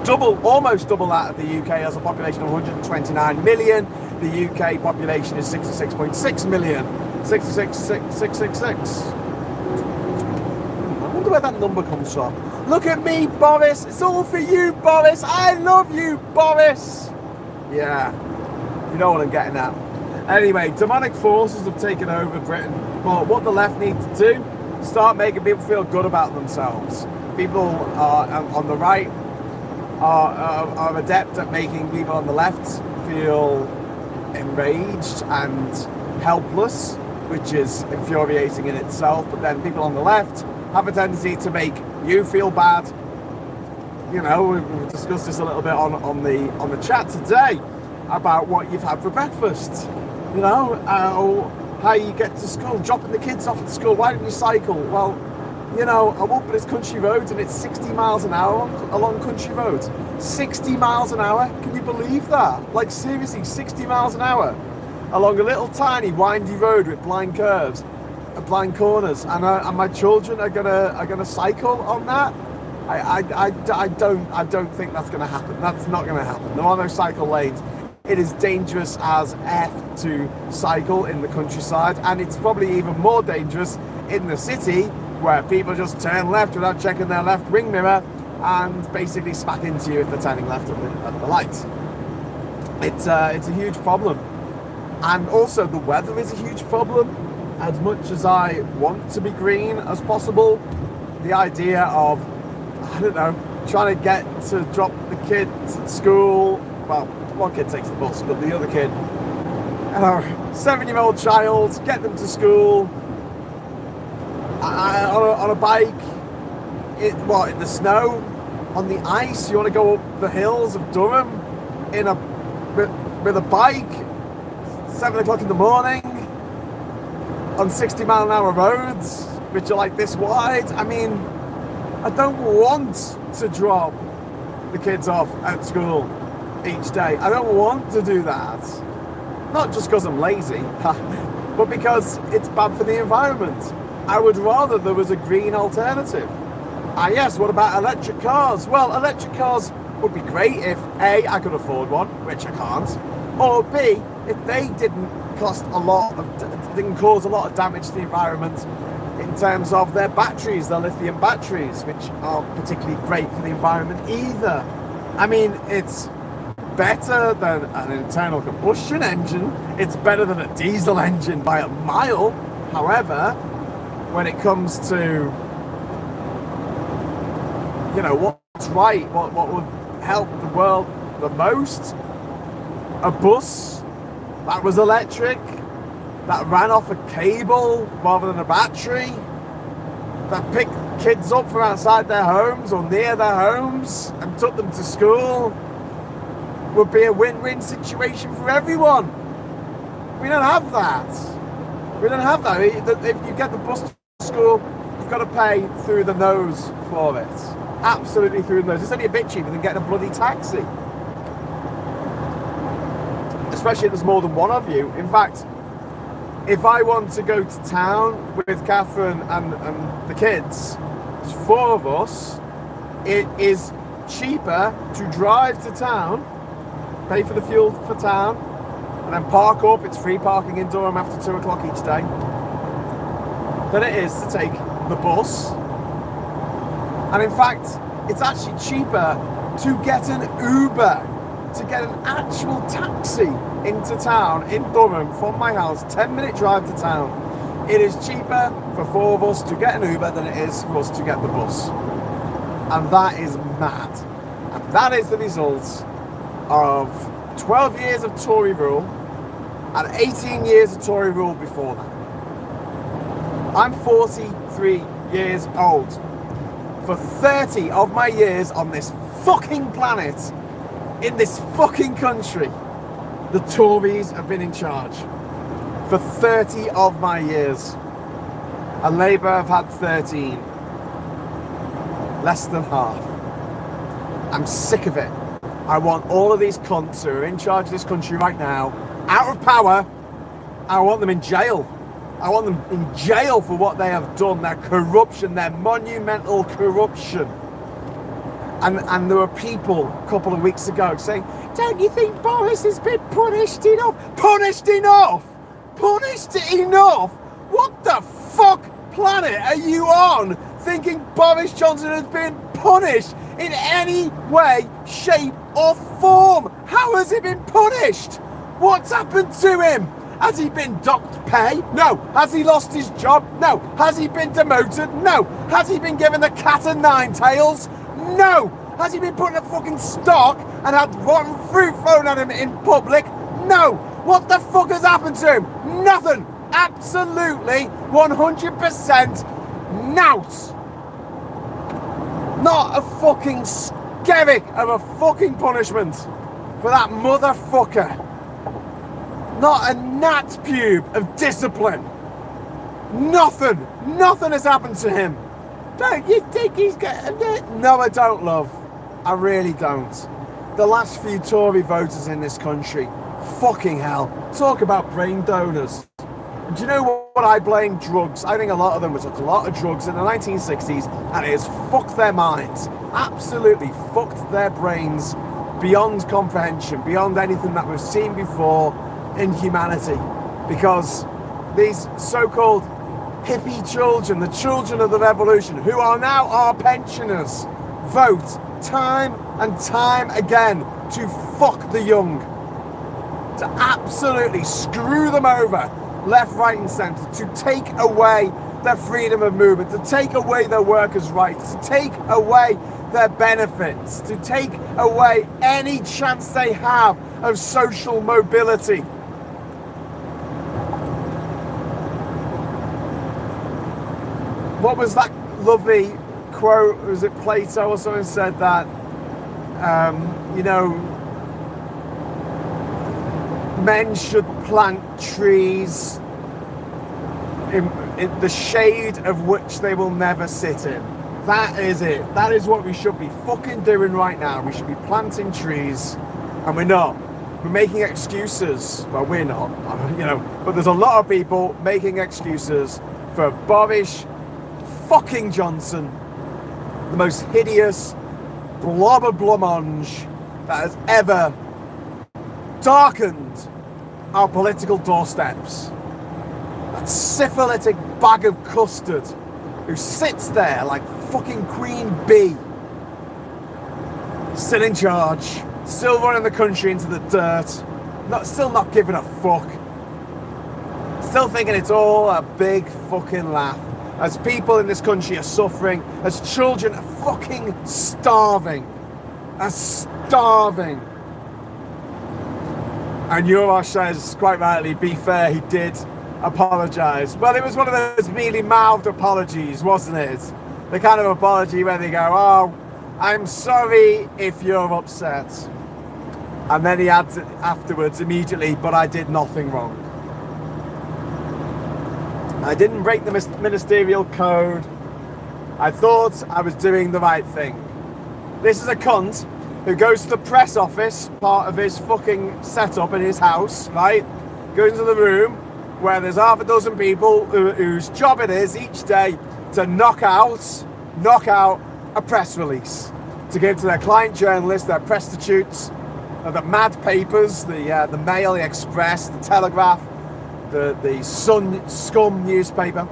[SPEAKER 1] almost double that of the UK, has a population of 129 million. The UK population is 66.6 million. 666. I wonder where that number comes from. Look at me, Boris. It's all for you, Boris. I love you, Boris. Yeah, you know what I'm getting at. Anyway, demonic forces have taken over Britain. But what the left need to do, start making people feel good about themselves. People on the right are adept at making people on the left feel enraged and helpless, which is infuriating in itself. But then people on the left have a tendency to make you feel bad. You know, we've discussed this a little bit on the chat today about what you've had for breakfast. You know, how you get to school, dropping the kids off at school. Why didn't you cycle? Well, you know, I walk, but it's country roads and it's 60 miles an hour along country roads. 60 miles an hour? Can you believe that? Like, seriously, 60 miles an hour along a little tiny windy road with blind curves, blind corners, and my children are gonna cycle on that. I don't think that's gonna happen. That's not gonna happen. There are no cycle lanes. It is dangerous as F to cycle in the countryside, and it's probably even more dangerous in the city, where people just turn left without checking their left wing mirror and basically smack into you if they're turning left at the light. It's a huge problem. And also the weather is a huge problem. As much as I want to be green as possible, the idea of, I don't know, trying to get to drop the kids at school, well, one kid takes the bus, but the other kid, 7-year-old child, get them to school, on a bike, in the snow, on the ice. You want to go up the hills of Durham with a bike, 7 o'clock in the morning, on 60-mile-an-hour roads, which are like this wide. I mean, I don't want to drop the kids off at school each day. I don't want to do that. Not just because I'm lazy, but because it's bad for the environment. I would rather there was a green alternative. Yes, what about electric cars? Well, electric cars would be great if A, I could afford one, which I can't, or B, if they didn't cause a lot of damage to the environment in terms of their batteries, their lithium batteries, which aren't particularly great for the environment either. I mean, it's better than an internal combustion engine. It's better than a diesel engine by a mile. However, when it comes to, you know, what's right, what would help the world the most, a bus that was electric, that ran off a cable rather than a battery, that picked kids up from outside their homes or near their homes and took them to school, would be a win-win situation for everyone. We don't have that. We don't have that. If you get the bus to school, you've got to pay through the nose for it. Absolutely through the nose. It's only a bit cheaper than getting a bloody taxi. Especially if there's more than one of you. In fact, if I want to go to town with Catherine and the kids, there's 4 of us, it is cheaper to drive to town, pay for the fuel for town, and then park up. It's free parking in Durham after 2 o'clock each day, than it is to take the bus. And in fact, it's actually cheaper to get an Uber, to get an actual taxi into town in Durham from my house, 10-minute drive to town. It is cheaper for 4 of us to get an Uber than it is for us to get the bus. And that is mad. And that is the result of 12 years of Tory rule and 18 years of Tory rule before that. I'm 43 years old. For 30 of my years on this fucking planet, in this fucking country, the Tories have been in charge. For 30 of my years. And Labour have had 13. Less than half. I'm sick of it. I want all of these cunts who are in charge of this country right now out of power. I want them in jail. I want them in jail for what they have done, their corruption, their monumental corruption. And there were people a couple of weeks ago saying, don't you think Boris has been punished enough? Punished enough? Punished enough? What the fuck planet are you on thinking Boris Johnson has been punished in any way, shape or form? How has he been punished? What's happened to him? Has he been docked pay? No. Has he lost his job? No. Has he been demoted? No. Has he been given the cat and nine tails? No. Has he been put in a fucking stock and had rotten fruit thrown at him in public? No. What the fuck has happened to him? Nothing. Absolutely 100% nout. Not a fucking skerrick of a fucking punishment for that motherfucker. Not a gnat's pube of discipline. Nothing. Nothing has happened to him. Don't you think he's getting it? No, I don't, love. I really don't. The last few Tory voters in this country, fucking hell. Talk about brain donors. Do you know what I blame? Drugs. I think a lot of them took a lot of drugs in the 1960s and it has fucked their minds. Absolutely fucked their brains beyond comprehension, beyond anything that we've seen before in humanity. Because these so-called hippie children, the children of the revolution, who are now our pensioners, vote time and time again to fuck the young. To absolutely screw them over, left, right and centre, to take away their freedom of movement, to take away their workers' rights, to take away their benefits, to take away any chance they have of social mobility. What was that lovely quote? Was it Plato or someone said that, you know, men should plant trees in the shade of which they will never sit in. That is it. That is what we should be fucking doing right now. We should be planting trees, and we're not. We're making excuses. Well, we're not, you know, but there's a lot of people making excuses for Boris fucking Johnson, the most hideous blob of blancmange that has ever darkened our political doorsteps. That syphilitic bag of custard who sits there like fucking Queen Bee, still in charge, still running the country into the dirt, still not giving a fuck, still thinking it's all a big fucking laugh. As people in this country are suffering, as children are fucking starving. And Yorash says, quite rightly, be fair, he did apologise. Well, it was one of those mealy-mouthed apologies, wasn't it? The kind of apology where they go, oh, I'm sorry if you're upset. And then he adds it afterwards immediately, but I did nothing wrong. I didn't break the ministerial code. I thought I was doing the right thing. This is a cunt who goes to the press office, part of his fucking setup in his house, right? Goes into the room where there's half a dozen people whose job it is each day to knock out a press release to give to their client journalists, their prostitutes, the mad papers, the Mail, the Express, the Telegraph, the Sun Scum newspaper.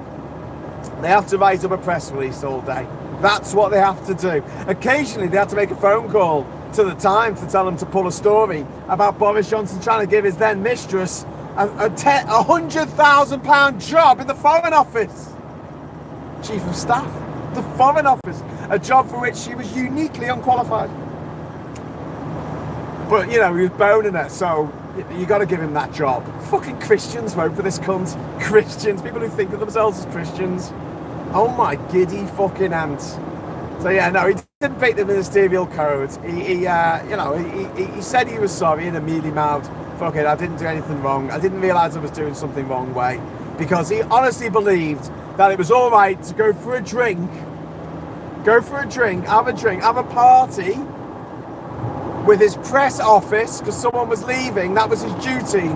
[SPEAKER 1] They have to write up a press release all day. That's what they have to do. Occasionally, they have to make a phone call to the Times to tell them to pull a story about Boris Johnson trying to give his then mistress a £100,000 job in the Foreign Office. Chief of Staff, the Foreign Office, a job for which she was uniquely unqualified. But, you know, he was boning her, so you got to give him that job. Fucking Christians vote for this cunt. Christians, people who think of themselves as Christians. Oh my giddy fucking ants. So yeah, no, he didn't break the ministerial code. He said he was sorry in a mealy mouthed, fuck it, I didn't do anything wrong. I didn't realise I was doing something wrong way. Because he honestly believed that it was all right to go for a drink, have a party with his press office because someone was leaving. That was his duty.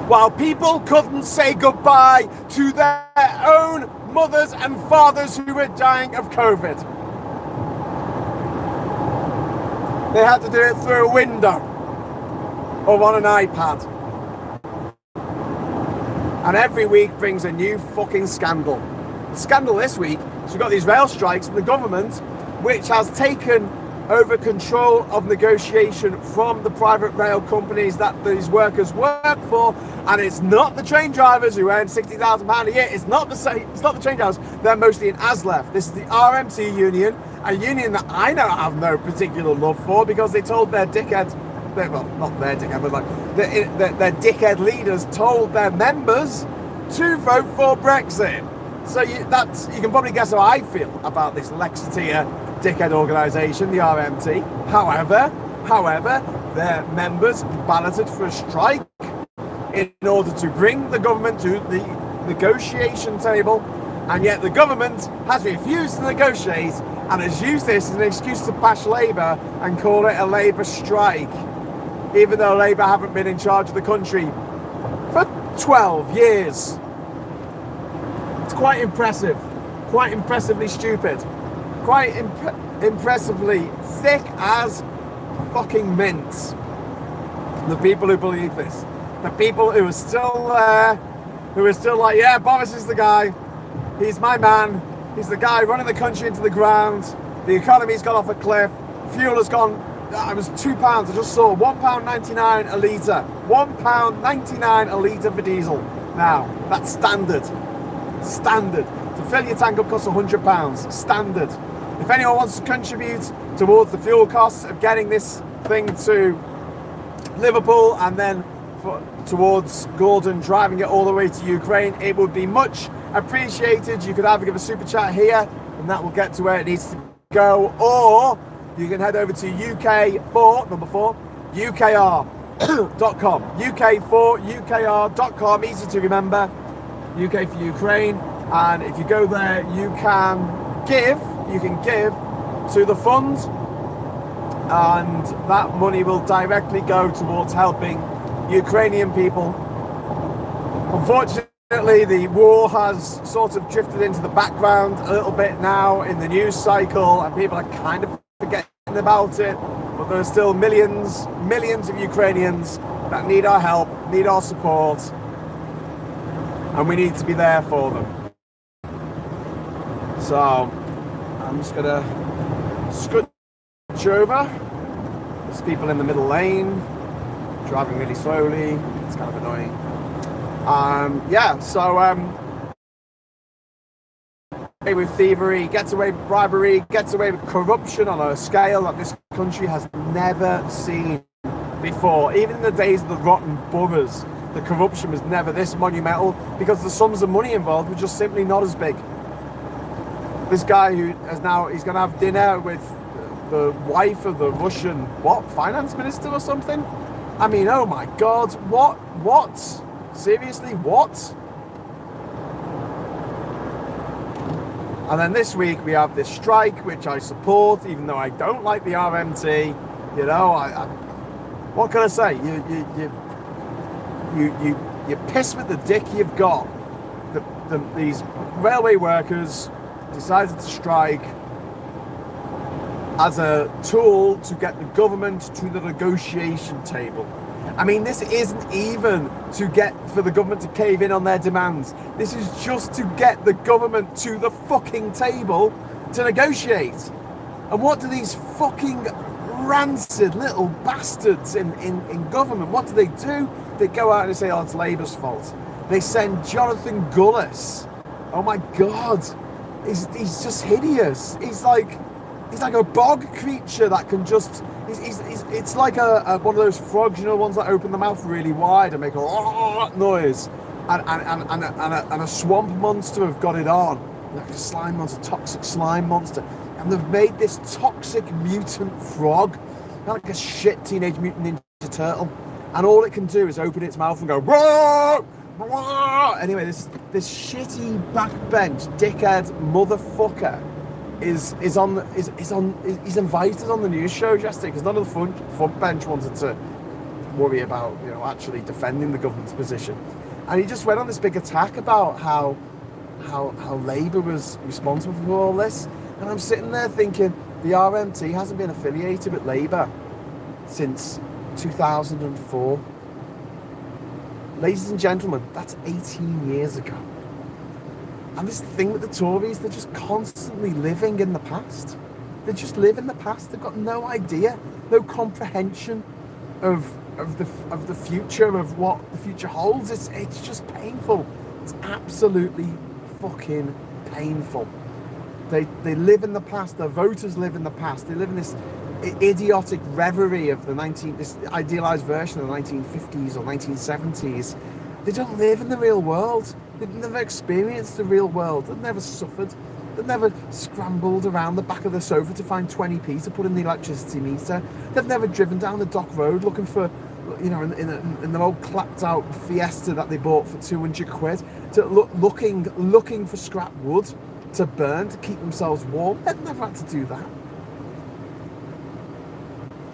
[SPEAKER 1] While people couldn't say goodbye to their own mothers and fathers who were dying of COVID. They had to do it through a window or on an iPad. And every week brings a new fucking scandal. The scandal this week is we've got these rail strikes and the government, which has taken over control of negotiation from the private rail companies that these workers work for, and it's not the train drivers who earn £60,000 a year. It's not the train drivers. They're mostly in ASLEF. This is the RMT union, a union that I now have no particular love for because they told their dickhead, well, not their dickhead, but like their dickhead leaders told their members to vote for Brexit. So you can probably guess how I feel about this Lexiteer dickhead organisation, the RMT. However, their members balloted for a strike in order to bring the government to the negotiation table, and yet the government has refused to negotiate and has used this as an excuse to bash Labour and call it a Labour strike, even though Labour haven't been in charge of the country for 12 years. It's quite impressive, quite impressively stupid, quite impressively thick as fucking mints. The people who believe this, the people who are still there, who are still like, yeah, Boris is the guy, he's my man, he's the guy running the country into the ground, the economy's gone off a cliff, fuel has gone, it was £2, I just saw £1.99 a litre, £1.99 a litre for diesel. Now, that's standard. To fill your tank up costs £100, standard. If anyone wants to contribute towards the fuel costs of getting this thing to Liverpool and then towards Gordon driving it all the way to Ukraine, it would be much appreciated. You could either give a super chat here and that will get to where it needs to go, or you can head over to UKR.com, UK4UKR.com, easy to remember, UK for Ukraine. And if you go there, you can give to the fund, and that money will directly go towards helping Ukrainian people. Unfortunately, the war has sort of drifted into the background a little bit now in the news cycle, and people are kind of forgetting about it, but there are still millions of Ukrainians that need our help, need our support, and we need to be there for them. So I'm just gonna scooch over. There's people in the middle lane driving really slowly. It's kind of annoying. Away with thievery, gets away with bribery, gets away with corruption on a scale that this country has never seen before. Even in the days of the rotten boroughs, the corruption was never this monumental because the sums of money involved were just simply not as big. This guy who he's going to have dinner with the wife of the Russian, finance minister or something? I mean, oh my God, what? Seriously, what? And then this week we have this strike, which I support, even though I don't like the RMT. You know, what can I say? You piss with the dick you've got. These railway workers decided to strike as a tool to get the government to the negotiation table. I mean, this isn't even for the government to cave in on their demands. This is just to get the government to the fucking table to negotiate. And what do these fucking rancid little bastards in government, what do? They go out and say, oh, it's Labour's fault. They send Jonathan Gullis. Oh my God, he's just hideous. He's like a bog creature that can just. It's like one of those frogs, you know, ones that open the mouth really wide and make a noise. And a swamp monster have got it on, like a slime monster, toxic slime monster. And they've made this toxic mutant frog, like a shit Teenage Mutant Ninja Turtle. And all it can do is open its mouth and go, whoa, whoa. Anyway, this shitty backbench dickhead motherfucker is invited on the news show yesterday because none of the front bench wanted to worry about, you know, actually defending the government's position. And he just went on this big attack about how Labour was responsible for all this. And I'm sitting there thinking, the RMT hasn't been affiliated with Labour since 2004. Ladies and gentlemen, that's 18 years ago. And this thing with the Tories, they're just constantly living in the past. They just live in the past. They've got no idea, no comprehension of the future, of what the future holds. It's just painful. It's absolutely fucking painful. They live in the past. Their voters live in the past. They live in this idiotic reverie of this idealized version of the 1950s or 1970s. They don't live in the real world. They've never experienced the real world. They've never suffered. They've never scrambled around the back of the sofa to find 20p to put in the electricity meter. They've never driven down the dock road looking for, you know, in an old clapped out Fiesta that they bought for 200 quid, looking for scrap wood to burn to keep themselves warm. They've never had to do that.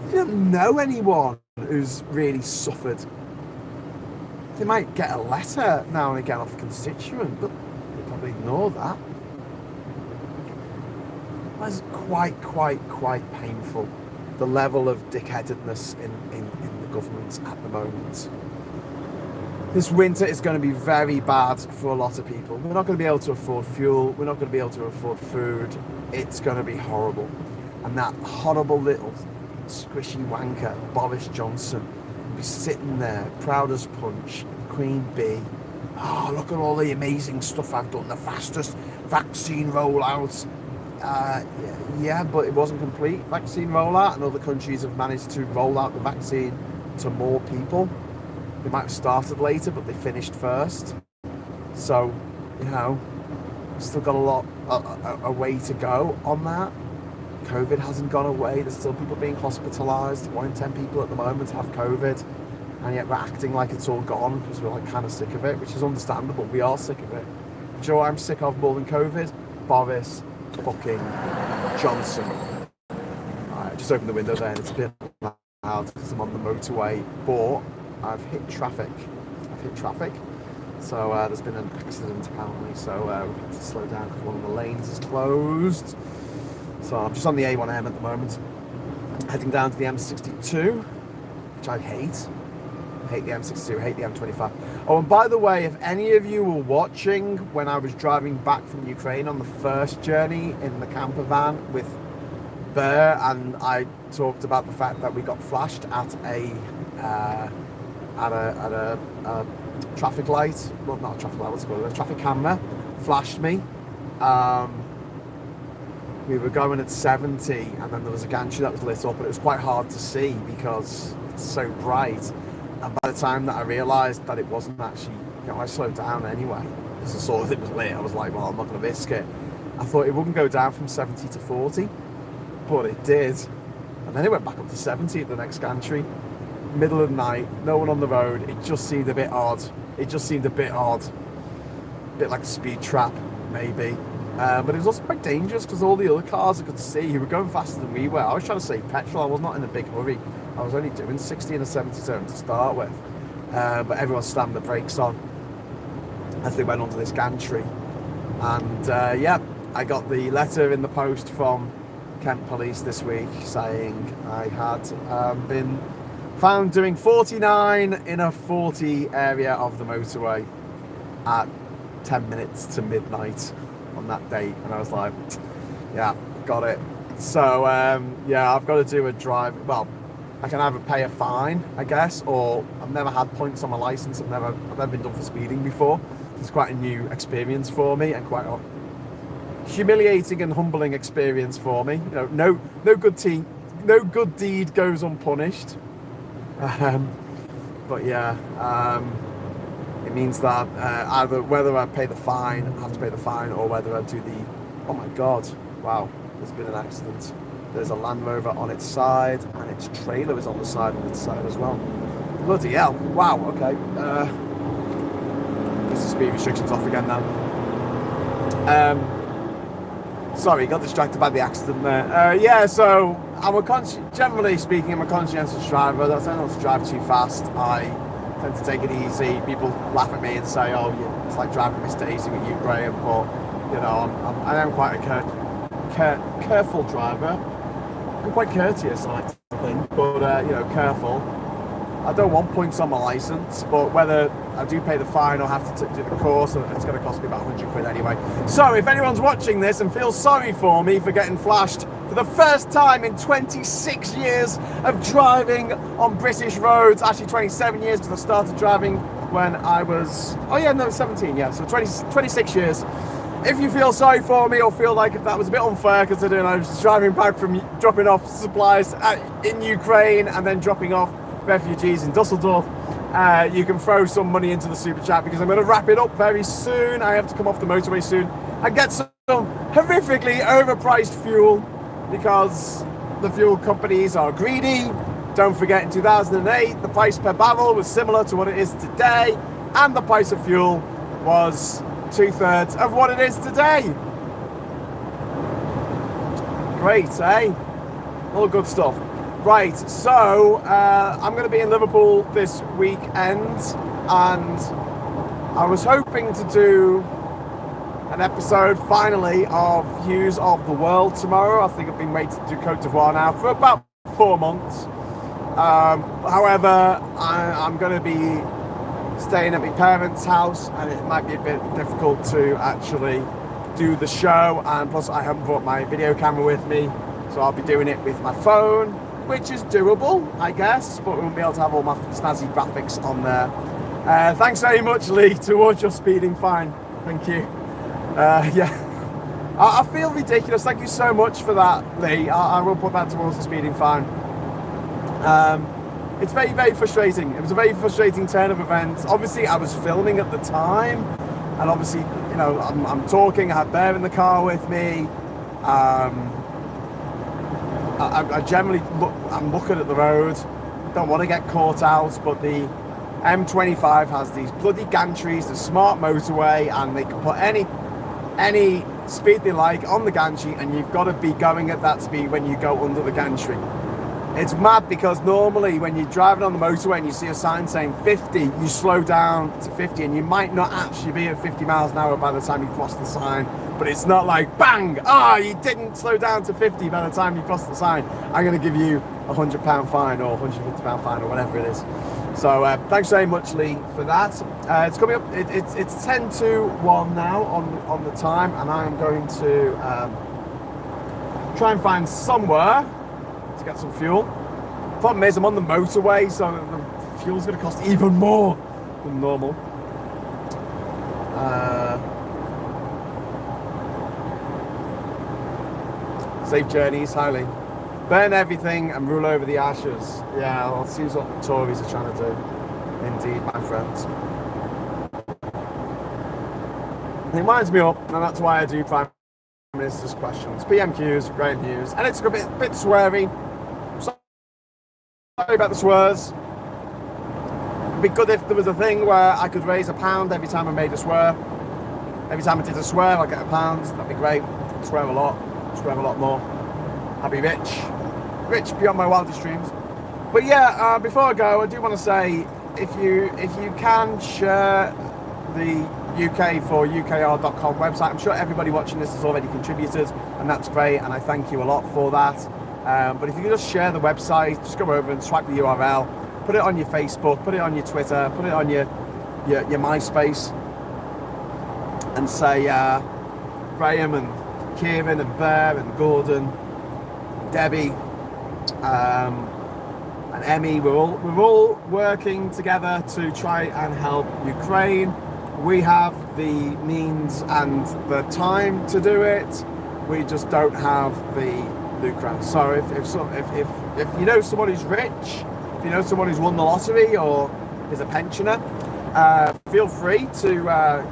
[SPEAKER 1] You don't know anyone who's really suffered. They might get a letter now and again off a constituent, but they probably ignore that. That's quite painful, the level of dickheadedness in the government at the moment. This winter is going to be very bad for a lot of people. We're not going to be able to afford fuel. We're not going to be able to afford food. It's going to be horrible. And that horrible little squishy wanker, Boris Johnson, will be sitting there, proud as punch, Queen Bee. Oh, look at all the amazing stuff I've done. The fastest vaccine rollout. Yeah, but it wasn't complete vaccine rollout, and other countries have managed to roll out the vaccine to more people. They might have started later, but they finished first. So, you know, still got a way to go on that. COVID hasn't gone away. There's still people being hospitalised. 1 in 10 people at the moment have COVID, and yet we're acting like it's all gone because we're like kind of sick of it, which is understandable. We are sick of it. Do you know what I'm sick of more than COVID? Boris fucking Johnson. I just opened the window there and it's a bit loud because I'm on the motorway, but I've hit traffic. So there's been an accident apparently, so we have to slow down because one of the lanes is closed. So I'm just on the A1M at the moment, heading down to the M62, which I hate. I hate the M62, I hate the M25. Oh, and by the way, if any of you were watching when I was driving back from Ukraine on the first journey in the camper van with Bear, and I talked about the fact that we got flashed at a traffic light. Well, not a traffic light, what's it called? A traffic camera flashed me. We were going at 70, and then there was a gantry that was lit up, and it was quite hard to see because it's so bright. And by the time that I realised that it wasn't actually, you know, I slowed down anyway because I saw that it was lit. I was like, well, I'm not going to risk it. I thought it wouldn't go down from 70 to 40, but it did. And then it went back up to 70 at the next gantry. Middle of the night, no one on the road. It just seemed a bit odd. A bit like a speed trap, maybe. But it was also quite dangerous because all the other cars I could see who were going faster than we were. I was trying to save petrol. I was not in a big hurry. I was only doing 60 in a 70 zone to start with. But everyone slammed the brakes on as they went onto this gantry. And yeah, I got the letter in the post from Kent Police this week saying I had been found doing 49 in a 40 area of the motorway at 10 minutes to midnight on that date. And I was like, Yeah, got it. So, yeah, I've got to do a drive. Well, I can either pay a fine, I guess, or I've never had points on my license. I've never been done for speeding before. It's quite a new experience for me and quite a humiliating and humbling experience for me. You know, no good deed goes unpunished. But yeah, it means that either whether I pay the fine, I have to pay the fine, or whether I do the. Oh my God! Wow, there's been an accident. There's a Land Rover on its side, and its trailer is on the side of its side as well. Bloody hell! Wow. Okay. There's the speed restrictions off again now. Sorry, got distracted by the accident there. Yeah, so generally speaking, I'm a conscientious driver. I tend not to drive too fast. I tend to take it easy. People laugh at me and say, "Oh, it's like driving Mr. Easy with you, Graham." But you know, I am quite a careful driver. I'm quite courteous, I like to think, but you know, careful. I don't want points on my license, but whether I do pay the fine or have to do the course, it's going to cost me about 100 quid anyway. So if anyone's watching this and feels sorry for me for getting flashed for the first time in 26 years of driving on British roads, actually 27 years because I started driving when I was, 17, yeah, so 26 years. If you feel sorry for me or feel like if that was a bit unfair considering I was driving back from dropping off supplies in Ukraine and then dropping off refugees in Dusseldorf, you can throw some money into the super chat because I'm going to wrap it up very soon. I have to come off the motorway soon and get some horrifically overpriced fuel because the fuel companies are greedy. Don't forget, in 2008 the price per barrel was similar to what it is today, and the price of fuel was 2/3 of what it is today. Great, eh? All good stuff. Right, so I'm going to be in Liverpool this weekend, and I was hoping to do an episode finally of Hughes of the World tomorrow. I think I've been waiting to do Côte d'Ivoire now for about 4 months. However, I'm going to be staying at my parents' house, and it might be a bit difficult to actually do the show, and plus I haven't brought my video camera with me, so I'll be doing it with my phone, which is doable, I guess, but we won't be able to have all my snazzy graphics on there. Thanks very much, Lee, towards your speeding fine. Thank you. Yeah, I feel ridiculous. Thank you so much for that, Lee. I will put that towards the speeding fine. It's very, very frustrating. It was a very frustrating turn of events. Obviously, I was filming at the time, and obviously, you know, I'm talking. I had Bear in the car with me. I generally I'm looking at the road. Don't want to get caught out, but the M25 has these bloody gantries, the smart motorway, and they can put any speed they like on the gantry, and you've got to be going at that speed when you go under the gantry. It's mad because normally when you're driving on the motorway and you see a sign saying 50, you slow down to 50, and you might not actually be at 50 miles an hour by the time you cross the sign. But it's not like bang, you didn't slow down to 50 by the time you cross the sign. I'm going to give you £100 fine or £150 fine or whatever it is. So thanks very much, Lee, for that. It's coming up. It's 10 to 1 now on the time, and I am going to try and find somewhere to get some fuel. Problem is, I'm on the motorway, so the fuel's going to cost even more than normal. Safe journeys, highly. Burn everything and rule over the ashes. Yeah, well, it seems what the Tories are trying to do. Indeed, my friends. It winds me up, and that's why I do Prime Minister's questions. PMQs, Graham Hughes, and it's a bit sweary. Sorry about the swears. It'd be good if there was a thing where I could raise £1 every time I made a swear. Every time I did a swear, I'd get £1. That'd be great. I'd swear a lot more. I'd be rich beyond my wildest dreams. But yeah, before I go, I do want to say, if you can share the UK for ukr.com website. I'm sure everybody watching this has already contributed, and that's great, and I thank you a lot for that. But if you can just share the website, just go over and swipe the URL, put it on your Facebook, put it on your Twitter, put it on your MySpace, and say Graham and Kieran and Bear and Gordon, Debbie, and Emmy, we're all working together to try and help Ukraine. We have the means and the time to do it. We just don't have the lucre. So if you know someone who's rich, if you know someone who's won the lottery or is a pensioner, feel free to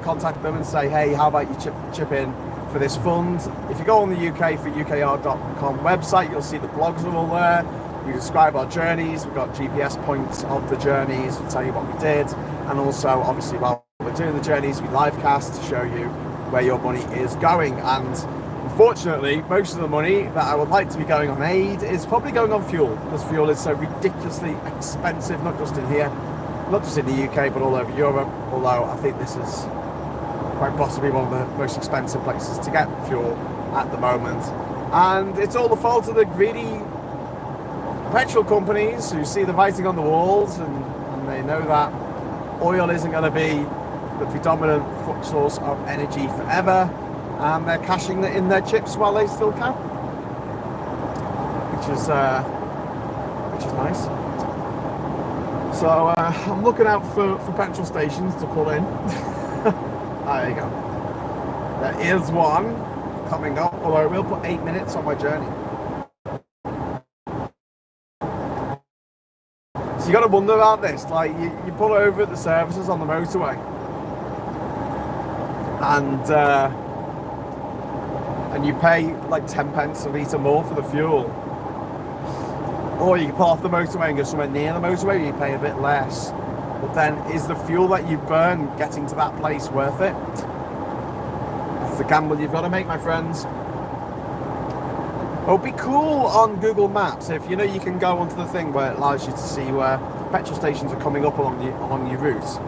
[SPEAKER 1] contact them and say, hey, how about you chip in for this fund? If you go on the UK for ukr.com website, you'll see the blogs are all there. We describe our journeys. We've got GPS points of the journeys. We tell you what we did, and also obviously while we're doing the journeys, we live cast to show you where your money is going. And unfortunately, most of the money that I would like to be going on aid is probably going on fuel, because fuel is so ridiculously expensive, not just in here, not just in the UK, but all over Europe. Although I think this is quite possibly one of the most expensive places to get fuel at the moment. And it's all the fault of the greedy petrol companies who see the writing on the walls, and they know that oil isn't going to be the predominant source of energy forever, and they're cashing it in their chips while they still can, which is nice. So I'm looking out for petrol stations to pull in. There you go. There is one coming up, although it will put 8 minutes on my journey. So you got to wonder about this. Like you pull over at the services on the motorway, and you pay like 10 pence a litre more for the fuel. Or you can pull off the motorway and go somewhere near the motorway where you pay a bit less. But then, is the fuel that you burn getting to that place worth it? That's the gamble you've got to make, my friends. It would be cool on Google Maps if you can go onto the thing where it allows you to see where petrol stations are coming up along your route.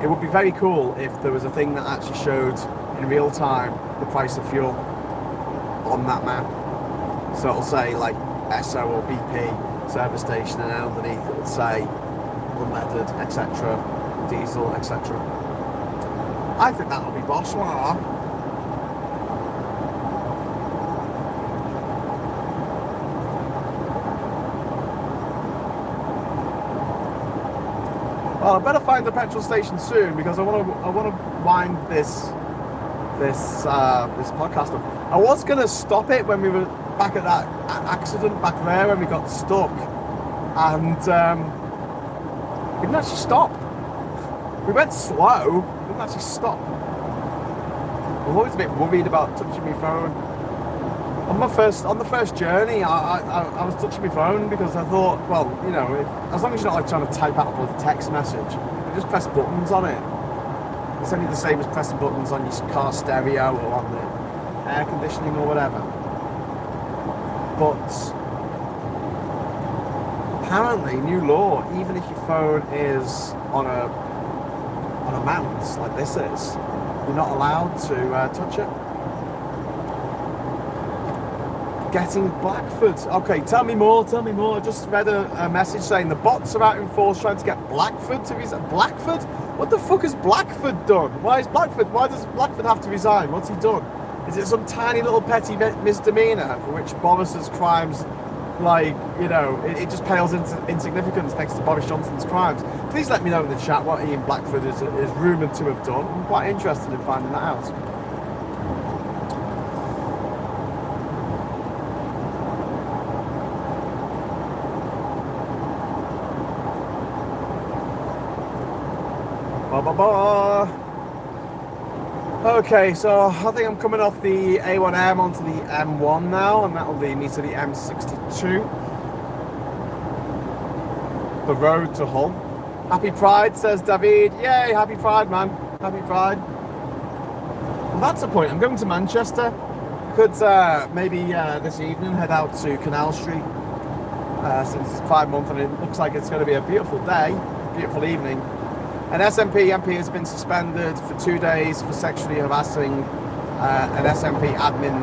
[SPEAKER 1] It would be very cool if there was a thing that actually showed in real time the price of fuel on that map. So it'll say like Esso or BP service station, and underneath it will say unleaded, etc., diesel, etc. I think that'll be boss, won't it? Well, I better find the petrol station soon, because I want to wind this podcast up. I was going to stop it when we were back at that accident back there when we got stuck, and we didn't actually stop. We went slow, we didn't actually stop. I'm always a bit worried about touching my phone. On the first journey, I was touching my phone because I thought, well, as long as you're not like trying to type out a text message, you just press buttons on it. It's only the same as pressing buttons on your car stereo or on the air conditioning or whatever. But apparently, new law, even if your phone is on a mount like this is, you're not allowed to touch it. Getting Blackford. Okay, tell me more. I just read a message saying the bots are out in force trying to get Blackford to resign. Blackford? What the fuck has Blackford done? Why does Blackford have to resign? What's he done? Is it some tiny little petty misdemeanor for which Boris's crimes, it just pales into insignificance next to Boris Johnson's crimes? Please let me know in the chat what Ian Blackford is rumoured to have done. I'm quite interested in finding that out. Okay, so I think I'm coming off the A1M onto the M1 now, and that'll lead me to the M62. The road to Hull. Happy Pride, says David. Yay, happy Pride, man. Happy Pride. Well, that's the point. I'm going to Manchester. Could maybe this evening head out to Canal Street, since it's 5 months and it looks like it's going to be a beautiful day, beautiful evening. An SNP MP has been suspended for 2 days for sexually harassing an SNP admin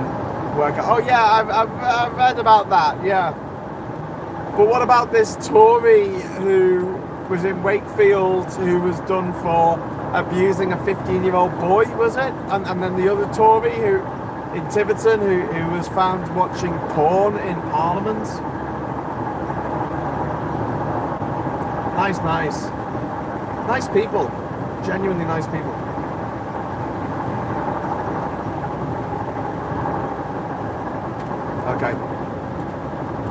[SPEAKER 1] worker. Oh yeah, I've read about that, yeah. But what about this Tory who was in Wakefield, who was done for abusing a 15-year-old boy, was it? And then the other Tory who in Tiverton who was found watching porn in Parliament. Nice people, genuinely nice people. Okay.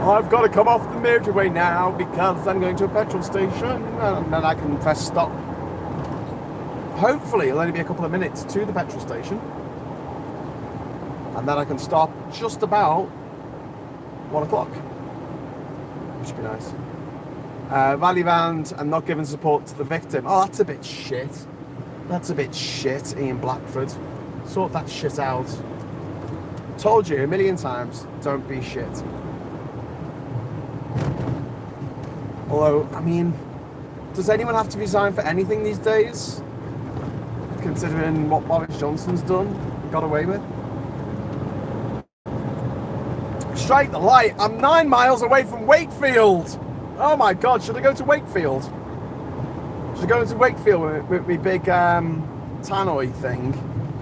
[SPEAKER 1] I've got to come off the motorway now because I'm going to a petrol station, and then I can press stop. Hopefully it'll only be a couple of minutes to the petrol station, and then I can stop just about 1 o'clock, which should be nice. Value round and not giving support to the victim. Oh, that's a bit shit. That's a bit shit, Ian Blackford. Sort that shit out. Told you a million times, don't be shit. Although, I mean, does anyone have to resign for anything these days? Considering what Boris Johnson's done, got away with. Strike the light, I'm 9 miles away from Wakefield. Oh my God, should I go to Wakefield? Should I go to Wakefield with my big tannoy thing?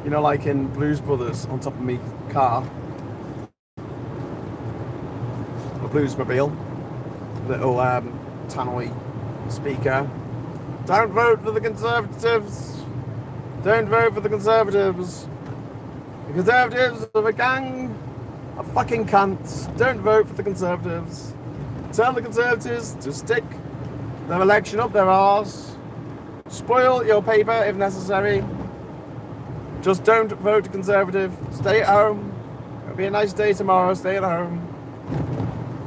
[SPEAKER 1] You know, like in Blues Brothers, on top of me car. A Bluesmobile. Little tannoy speaker. Don't vote for the Conservatives. Don't vote for the Conservatives. The Conservatives are a gang of fucking cunts. Don't vote for the Conservatives. Tell the Conservatives to stick their election up their arse. Spoil your paper if necessary. Just don't vote Conservative. Stay at home. It'll be a nice day tomorrow. Stay at home.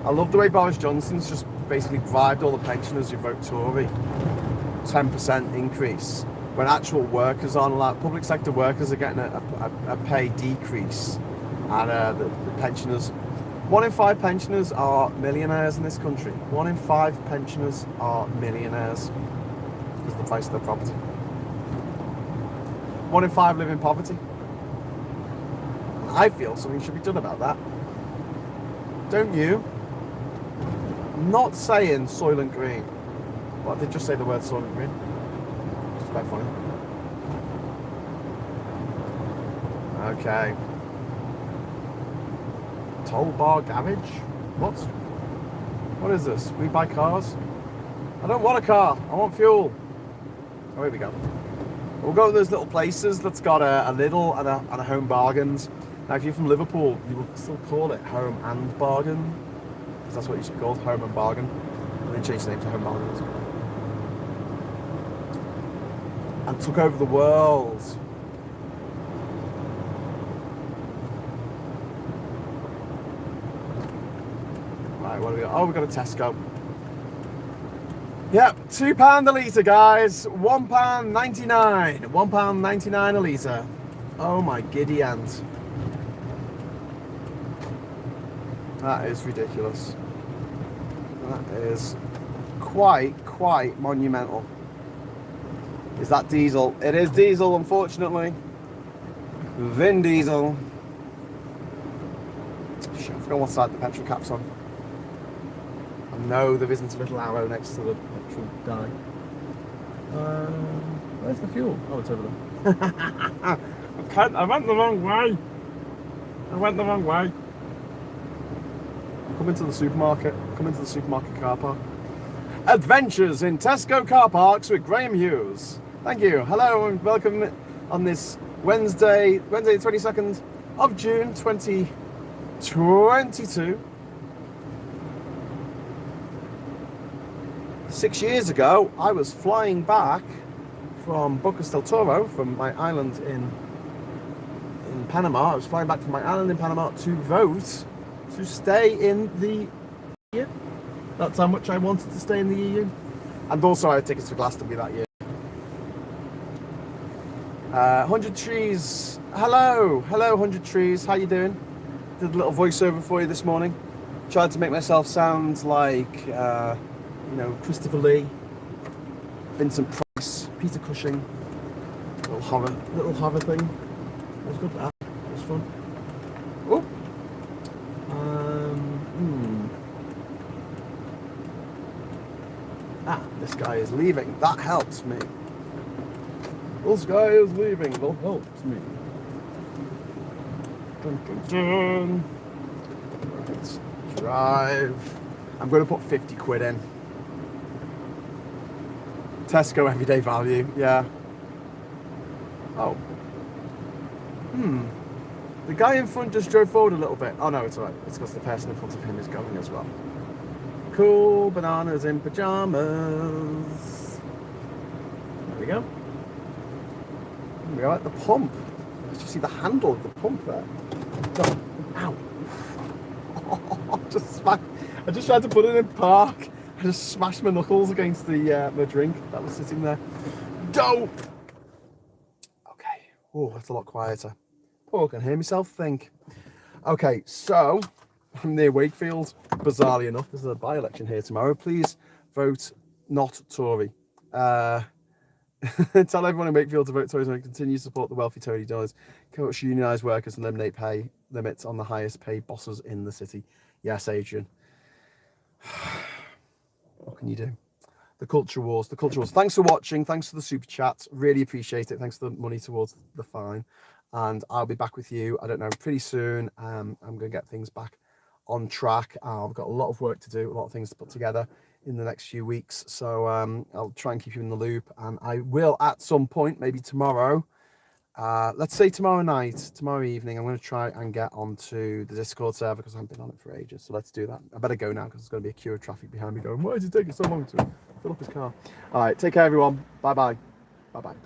[SPEAKER 1] I love the way Boris Johnson's just basically bribed all the pensioners who vote Tory. 10% increase. When actual workers aren't allowed, public sector workers are getting a pay decrease. And the pensioners, 1 in 5 pensioners are millionaires in this country. 1 in 5 pensioners are millionaires because of the price of their property. 1 in 5 live in poverty. I feel something should be done about that. Don't you? I'm not saying Soylent Green, but I did just say the word Soylent Green. It's quite funny. Okay. Toll bar garage? What is this? We buy cars? I don't want a car. I want fuel. Oh, here we go. We'll go to those little places that's got a Lidl and a Home Bargains. Now, if you're from Liverpool, you will still call it Home and Bargain, because that's what it used to be called, Home and Bargain. And then changed the name to Home Bargains. And took over the world. Right, what do we got? Oh, we've got a Tesco. Yep, £2 a litre, guys. £1.99. £1.99 a litre. Oh my giddy aunt. That is ridiculous. That is quite monumental. Is that diesel? It is diesel, unfortunately. Vin Diesel. Shit, I forgot what side the petrol cap's on. No, there isn't a little arrow next to the petrol guy. Where's the fuel? Oh, it's over there. I went the wrong way. Come into the supermarket. Come into the supermarket car park. Adventures in Tesco car parks with Graham Hughes. Thank you. Hello and welcome on this Wednesday the 22nd of June 2022. 6 years ago, I was flying back from Bocas del Toro, from my island in Panama. I was flying back from my island in Panama to vote to stay in the EU. That's how much I wanted to stay in the EU. And also I had tickets for Glastonbury that year. 100 Trees. Hello, 100 Trees. How you doing? Did a little voiceover for you this morning. Tried to make myself sound like, you know, Christopher Lee, Vincent Price, Peter Cushing. Little horror thing. That was good. That was fun. Oh. This guy is leaving. That helps me. This guy is leaving. That helps me. Dun, dun, dun. Let's drive. I'm going to put 50 quid in. Tesco everyday value, yeah. Oh. The guy in front just drove forward a little bit. Oh no, it's alright. It's because the person in front of him is going as well. Cool, bananas in pajamas. There we go. There we are at the pump. Let's just see the handle of the pump there. Ow. I just tried to put it in park. I just smashed my knuckles against the my drink that was sitting there. Dope. Okay. Oh, that's a lot quieter. Oh, I can hear myself think. Okay, so I'm near Wakefield. Bizarrely enough, there's a by-election here tomorrow. Please vote not Tory. Tell everyone in Wakefield to vote Tories and continue to support the wealthy Tory donors. Coach unionised workers and eliminate pay limits on the highest paid bosses in the city. Yes, Adrian. What can you do? The culture wars, the culture wars. Thanks for watching. Thanks for the super chat. Really appreciate it. Thanks for the money towards the fine. And I'll be back with you, I don't know, pretty soon. I'm going to get things back on track. I've got a lot of work to do, a lot of things to put together in the next few weeks. So I'll try and keep you in the loop. And I will at some point, maybe tomorrow, let's say tomorrow night, tomorrow evening, I'm going to try and get onto the Discord server because I haven't been on it for ages. So let's do that. I better go now because there's going to be a queue of traffic behind me going, why is it taking so long to fill up his car? All right, take care, everyone. Bye-bye. Bye-bye.